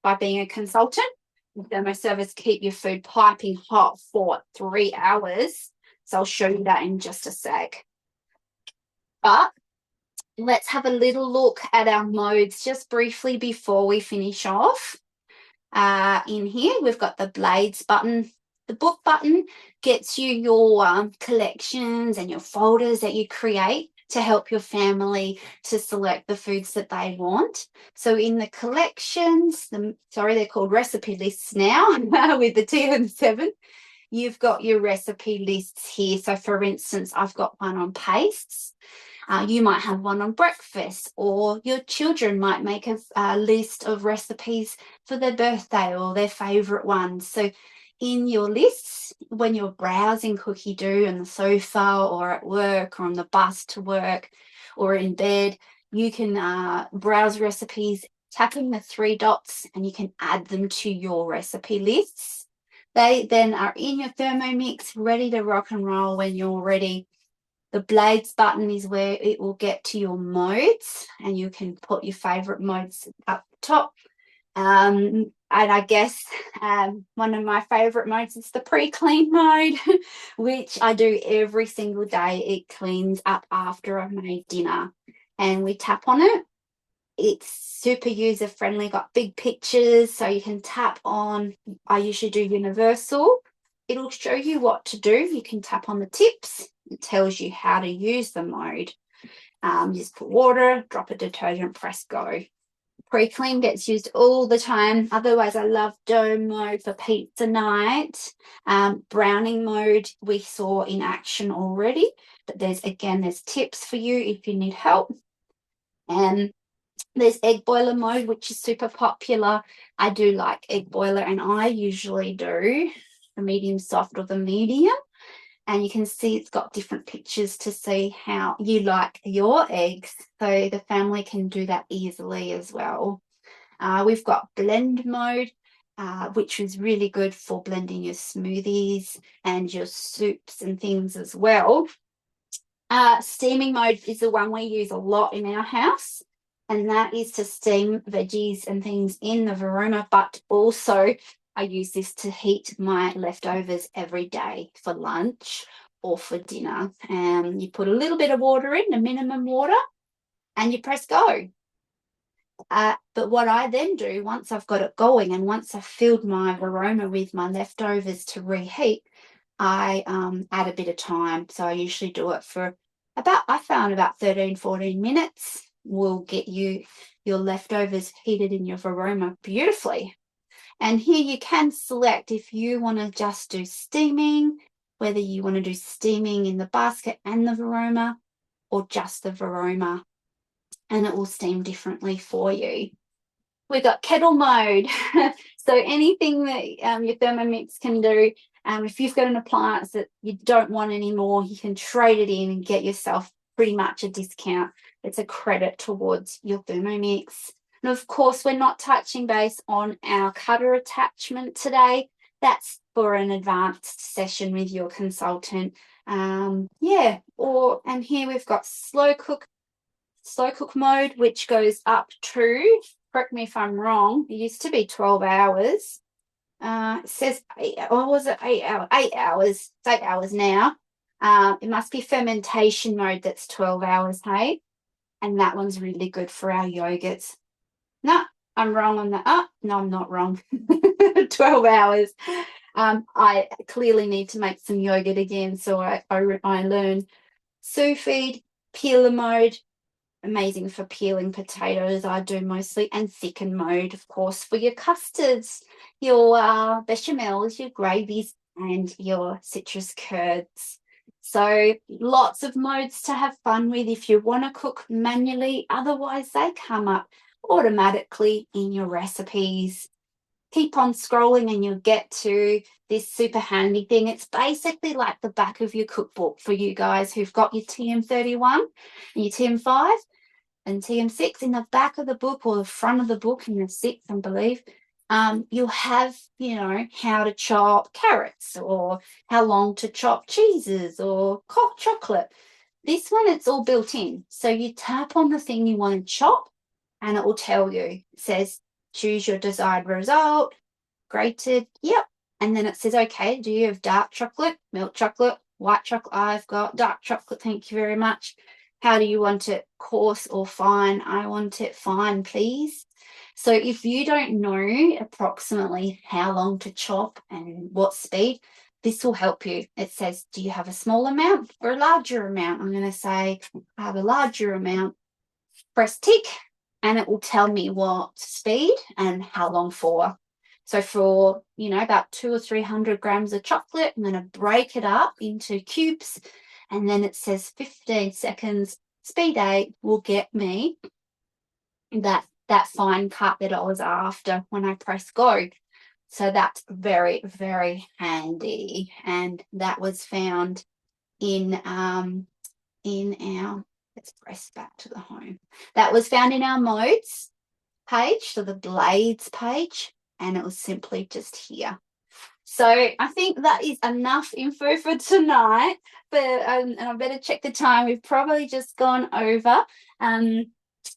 Speaker 1: by being a consultant. The thermoservers keep your food piping hot for 3 hours. So I'll show you that in just a sec. But let's have a little look at our modes just briefly before we finish off. In here, we've got the blades button. The book button gets you your collections and your folders that you create to help your family to select the foods that they want. So in the collections, they're called recipe lists now with the TM7. You've got your recipe lists here. So for instance, I've got one on pastes. You might have one on breakfast, or your children might make a list of recipes for their birthday or their favourite ones. So in your lists, when you're browsing Cookie Doo on the sofa or at work or on the bus to work or in bed, you can browse recipes, tapping the 3 dots, and you can add them to your recipe lists. They then are in your Thermomix, ready to rock and roll when you're ready. The blades button is where it will get to your modes, and you can put your favorite modes up top. And I guess one of my favorite modes is the pre-clean mode, which I do every single day. It cleans up after I've made dinner, and we tap on it. It's super user friendly, got big pictures, so you can tap on. I usually do universal. It'll show you what to do. You can tap on the tips. It tells you how to use the mode. Just put water, drop a detergent, press go. Pre-clean gets used all the time. Otherwise, I love dome mode for pizza night. Browning mode we saw in action already, but there's tips for you if you need help. And there's egg boiler mode, which is super popular. I do like egg boiler, and I usually do the medium soft or the medium. And you can see it's got different pictures to see how you like your eggs. So the family can do that easily as well. We've got blend mode, which is really good for blending your smoothies and your soups and things as well. Steaming mode is the one we use a lot in our house. And that is to steam veggies and things in the Varoma, but also I use this to heat my leftovers every day for lunch or for dinner. And you put a little bit of water in, a minimum water, and you press go. But what I then do, once I've got it going and once I've filled my Varoma with my leftovers to reheat, I add a bit of time. So I usually do it for about 13, 14 minutes will get you your leftovers heated in your Varoma beautifully. And here you can select if you want to just do steaming, whether you want to do steaming in the basket and the Varoma or just the Varoma, and it will steam differently for you. We've got kettle mode. So anything that your Thermomix can do, if you've got an appliance that you don't want anymore, you can trade it in and get yourself pretty much a discount. It's a credit towards your Thermomix. And of course, we're not touching base on our cutter attachment today. that's for an advanced session with your consultant. And here we've got slow cook mode, which goes up to, correct me if I'm wrong, it used to be 12 hours. It says 8, or was it 8 hours? 8 hours. It's 8 hours now. It must be fermentation mode that's 12 hours, hey? And that one's really good for our yogurts. No, I'm wrong on that. Oh, no, I'm not wrong. 12 hours. I clearly need to make some yogurt again, so I learn sous vide, peeler mode, amazing for peeling potatoes. I do mostly, and thicken mode, of course, for your custards, your bechamels, your gravies, and your citrus curds. So lots of modes to have fun with if you want to cook manually. Otherwise, they come up automatically in your recipes. Keep on scrolling and you'll get to this super handy thing. It's basically like the back of your cookbook for you guys who've got your TM31 and your TM5 and TM6 in the back of the book or the front of the book in the sixth, I believe. You'll have, how to chop carrots or how long to chop cheeses or chocolate. This one, it's all built in. So you tap on the thing you want to chop and it will tell you. It says, choose your desired result, grated, yep. And then it says, okay, do you have dark chocolate, milk chocolate, white chocolate? I've got dark chocolate, thank you very much. How do you want it, coarse or fine? I want it fine, please. So if you don't know approximately how long to chop and what speed, this will help you. It says, do you have a small amount or a larger amount? I'm going to say I have a larger amount. Press tick and it will tell me what speed and how long for. So for, about 200 or 300 grams of chocolate, I'm going to break it up into cubes. And then it says 15 seconds, speed 8 will get me that fine cut that I was after when I press go. So that's very, very handy. And that was found in our, let's press back to the home. That was found in our modes page, so the blades page, and it was simply just here. So I think that is enough info for tonight, but and I better check the time. We've probably just gone over.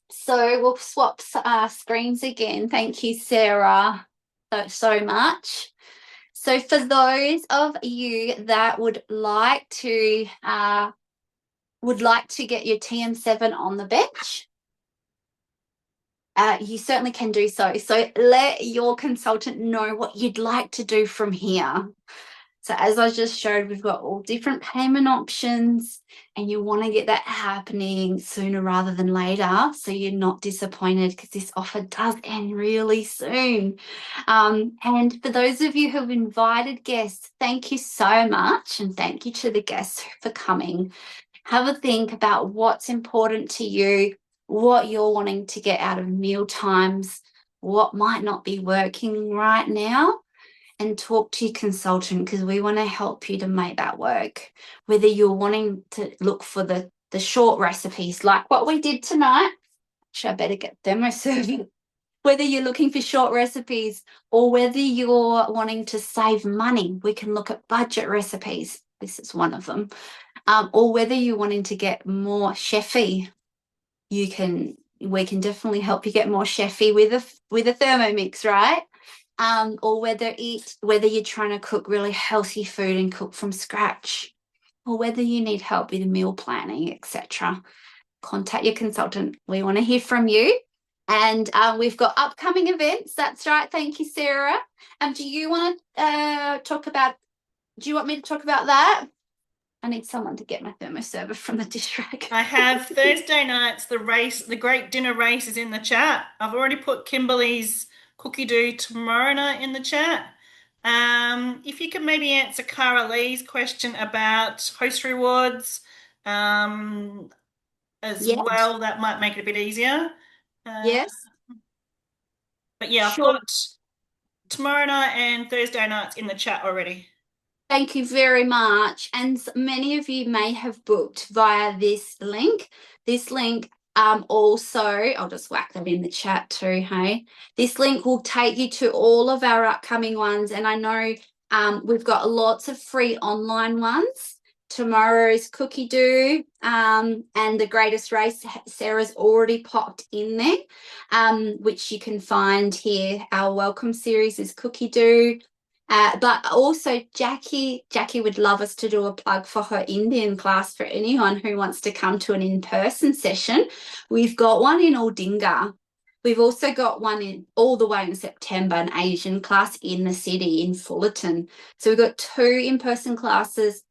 Speaker 1: So we'll swap screens again. Thank you, Sarah, so much. So for those of you that would like to get your TM7 on the bench, you certainly can do so. So let your consultant know what you'd like to do from here. So as I just showed, we've got all different payment options and you want to get that happening sooner rather than later so you're not disappointed because this offer does end really soon. And for those of you who've invited guests, thank you so much, and thank you to the guests for coming. Have a think about what's important to you, what you're wanting to get out of meal times, what might not be working right now, and talk to your consultant because we want to help you to make that work. Whether you're wanting to look for the short recipes like what we did tonight, actually I better get Thermomix. Whether you're looking for short recipes or whether you're wanting to save money, we can look at budget recipes. This is one of them. Or whether you're wanting to get more chefy, we can definitely help you get more chefy with a Thermomix, right? Or whether you're trying to cook really healthy food and cook from scratch, or whether you need help with meal planning, etc. Contact your consultant. We want to hear from you. And we've got upcoming events. That's right. Thank you, Sarah. Do you want to do you want me to talk about that? I need someone to get my thermoserver from the dish rack.
Speaker 2: I have Thursday nights, the great dinner race is in the chat. I've already put Kimberly's cookie dough tomorrow night in the chat. If you could maybe answer Cara Lee's question about host rewards as
Speaker 1: Yeah.
Speaker 2: well, that might make it a bit easier.
Speaker 1: Yes.
Speaker 2: But yeah, I've
Speaker 1: Sure.
Speaker 2: got tomorrow night and Thursday nights in the chat already.
Speaker 1: Thank you very much. And many of you may have booked via this link. This link also, I'll just whack that in the chat too, hey? This link will take you to all of our upcoming ones. And I know We've got lots of free online ones. Tomorrow's cookie do and the greatest race, Sarah's already popped in there, which you can find here. Our welcome series is cookie do. But also Jackie would love us to do a plug for her Indian class for anyone who wants to come to an in-person session. We've got one in Aldinga. We've also got one in all the way in September, an Asian class in the city in Fullerton. So we've got 2 in-person classes.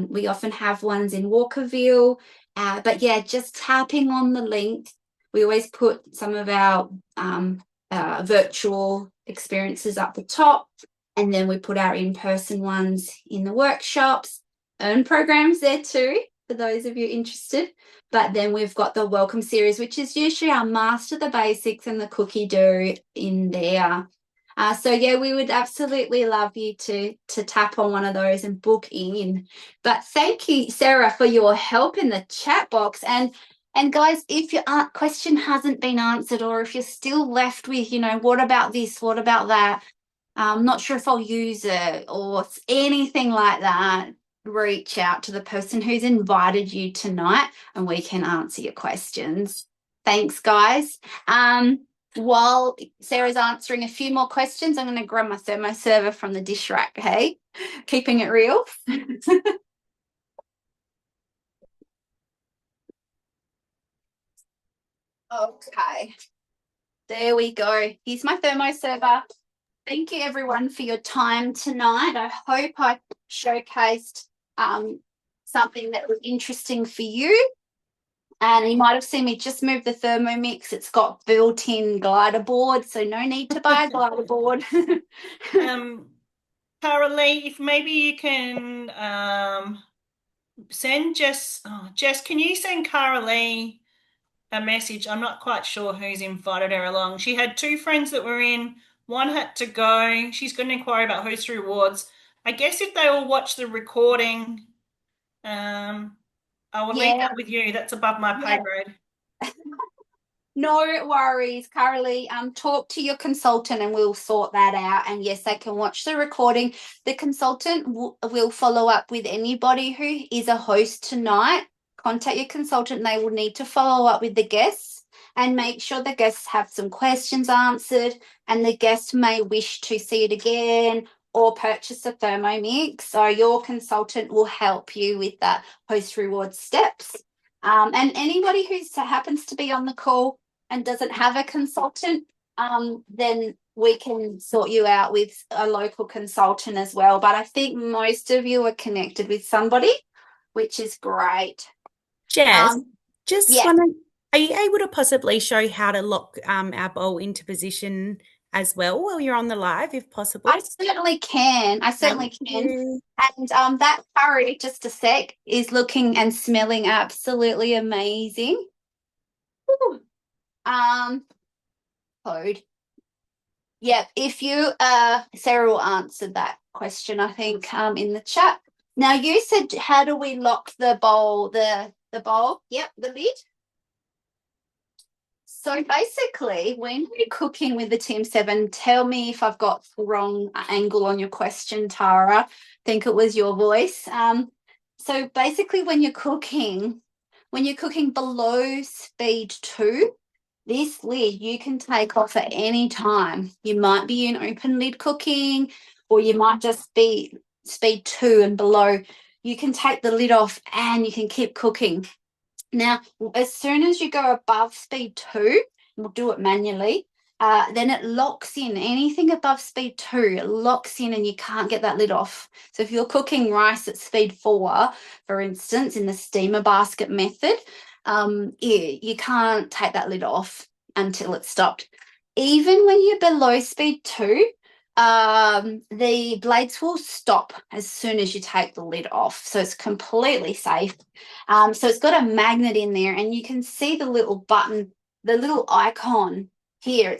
Speaker 1: We often have ones in Walkerville. But yeah, just tapping on the link. We always put some of our virtual experiences up the top. And then we put our in-person ones in the workshops, earn programs there too, for those of you interested. But then we've got the welcome series, which is usually our master the basics and the cookie dough in there. So yeah, we would absolutely love you to tap on one of those and book in. But thank you, Sarah, for your help in the chat box. And guys, if your question hasn't been answered, or if you're still left with, what about this, what about that? I'm not sure if I'll use it or anything like that, reach out to the person who's invited you tonight and we can answer your questions. Thanks, guys. While Sarah's answering a few more questions, I'm going to grab my thermo server from the dish rack, hey? Keeping it real. Okay. There we go. Here's my thermo server. Thank you, everyone, for your time tonight. I hope I showcased something that was interesting for you. And you might have seen me just move the Thermomix. It's got built-in glider board, so no need to buy a glider board.
Speaker 2: Cara Lee, if maybe you can send Jess, can you send Cara Lee a message? I'm not quite sure who's invited her along. She had 2 friends that were in. One had to go. She's got an inquiry about host rewards. I guess if they all watch the recording, I will leave that with you. That's above my pay grade.
Speaker 1: No worries, Carolee. Talk to your consultant and we'll sort that out. And yes, they can watch the recording. The consultant will follow up with anybody who is a host tonight. Contact your consultant and they will need to follow up with the guests and make sure the guests have some questions answered, and the guest may wish to see it again or purchase a Thermomix. So your consultant will help you with that host reward steps. And anybody who happens to be on the call and doesn't have a consultant, then we can sort you out with a local consultant as well. But I think most of you are connected with somebody, which is great.
Speaker 3: Jess, just
Speaker 1: yeah.
Speaker 3: wondering, are you able to possibly show how to lock our bowl into position as well while you're on the live, if possible?
Speaker 1: I certainly can.
Speaker 3: Thank you.
Speaker 1: And that curry, just a sec, is looking and smelling absolutely amazing. Ooh. Code. Yeah, if you Sarah will answer that question, I think, in the chat. Now you said, how do we lock the bowl? The bowl? Yep, the lid. So basically, when you're cooking with the TM7, tell me if I've got the wrong angle on your question, Tara. I think it was your voice. So basically, when you're cooking below speed 2, this lid you can take off at any time. You might be in open lid cooking, or you might just be speed 2 and below. You can take the lid off and you can keep cooking. Now, as soon as you go above speed 2, we'll do it manually, then it locks in. Anything above speed 2, it locks in and you can't get that lid off. So if you're cooking rice at speed 4, for instance, in the steamer basket method, you can't take that lid off until it's stopped. Even when you're below speed 2, the blades will stop as soon as you take the lid off. So it's completely safe. So it's got a magnet in there and you can see the little button, the little icon here.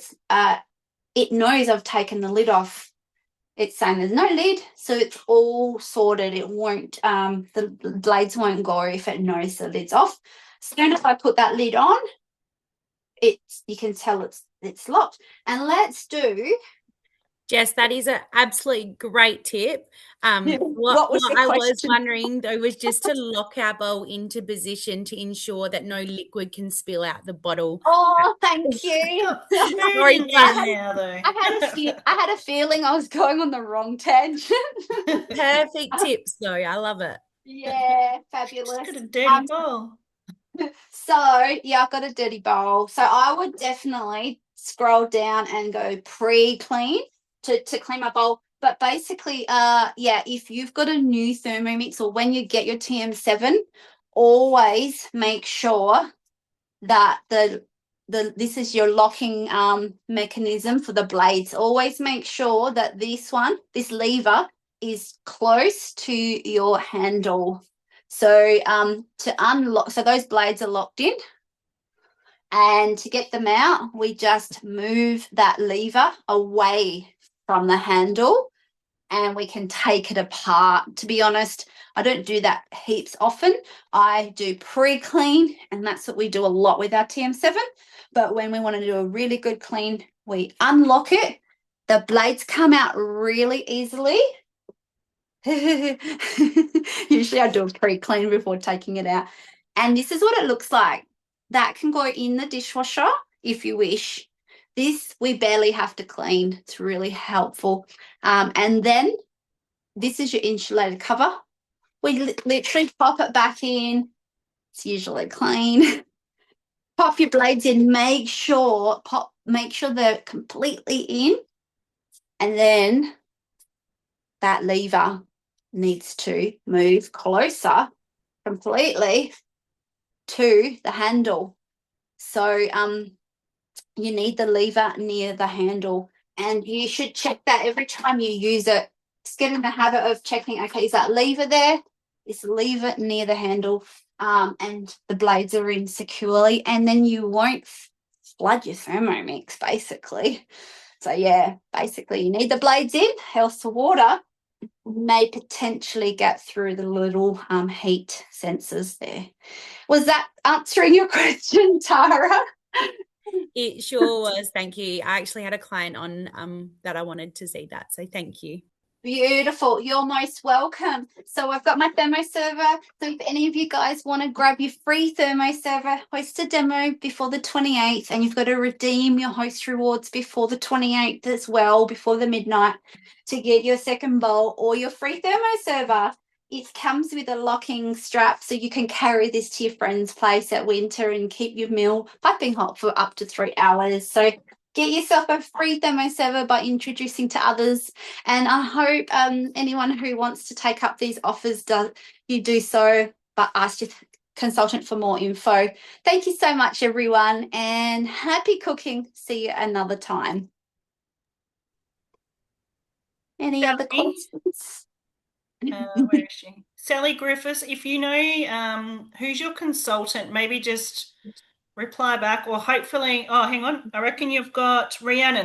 Speaker 1: It knows I've taken the lid off. It's saying there's no lid, so it's all sorted. It won't, the blades won't go if it knows the lid's off. Soon as I put that lid on, you can tell it's locked. And let's do,
Speaker 3: Jess, that is an absolutely great tip.
Speaker 1: What was
Speaker 3: What
Speaker 1: the
Speaker 3: I was
Speaker 1: question?
Speaker 3: wondering though was just to lock our bowl into position to ensure that no liquid can spill out the bottle.
Speaker 1: Oh, thank
Speaker 2: It's
Speaker 1: you.
Speaker 2: got food
Speaker 3: Sorry,
Speaker 2: in there
Speaker 3: Jess.
Speaker 2: now, though.
Speaker 1: I had a feeling I was going on the wrong tangent.
Speaker 3: Perfect tips though. I love it.
Speaker 1: Yeah,
Speaker 2: Just
Speaker 1: fabulous.
Speaker 2: got a dirty bowl.
Speaker 1: So yeah, I've got a dirty bowl. So I would definitely scroll down and go pre-clean to clean my bowl. But basically, yeah, if you've got a new Thermomix or when you get your TM7, always make sure that the this is your locking mechanism for the blades. Always make sure that this lever is close to your handle. So to unlock, so those blades are locked in, and to get them out, we just move that lever away from the handle and we can take it apart. To be honest, I don't do that heaps often. I do pre-clean, and that's what we do a lot with our TM7. But when we want to do a really good clean, we unlock it. The blades come out really easily. Usually I do a pre-clean before taking it out. And this is what it looks like. That can go in the dishwasher if you wish. This we barely have to clean. It's really helpful. And then this is your insulated cover. We literally pop it back in. It's usually clean. Pop your blades in. Make sure they're completely in. And then that lever needs to move closer completely to the handle. So you need the lever near the handle, and you should check that every time you use it. Just get in the habit of checking, okay, is that lever there? Is the lever near the handle? And the blades are in securely, and then you won't flood your Thermomix, basically. So yeah, basically you need the blades in, else the water may potentially get through the little heat sensors there. Was that answering your question, Tara?
Speaker 3: It sure was. Thank you. I actually had a client on that I wanted to see that. So thank you.
Speaker 1: Beautiful. You're most welcome. So I've got my thermo server. So if any of you guys want to grab your free thermo server, host a demo before the 28th, and you've got to redeem your host rewards before the 28th as well, before the midnight, to get your second bowl or your free thermo server. It comes with a locking strap, so you can carry this to your friend's place at winter and keep your meal piping hot for up to 3 hours. So get yourself a free thermo server by introducing to others. And I hope anyone who wants to take up these offers do so, but ask your consultant for more info. Thank you so much, everyone, and happy cooking. See you another time. Any other questions?
Speaker 2: Where is she? Sally Griffiths, if you know who's your consultant, maybe just reply back, or hopefully, oh, hang on, I reckon you've got Rhiannon.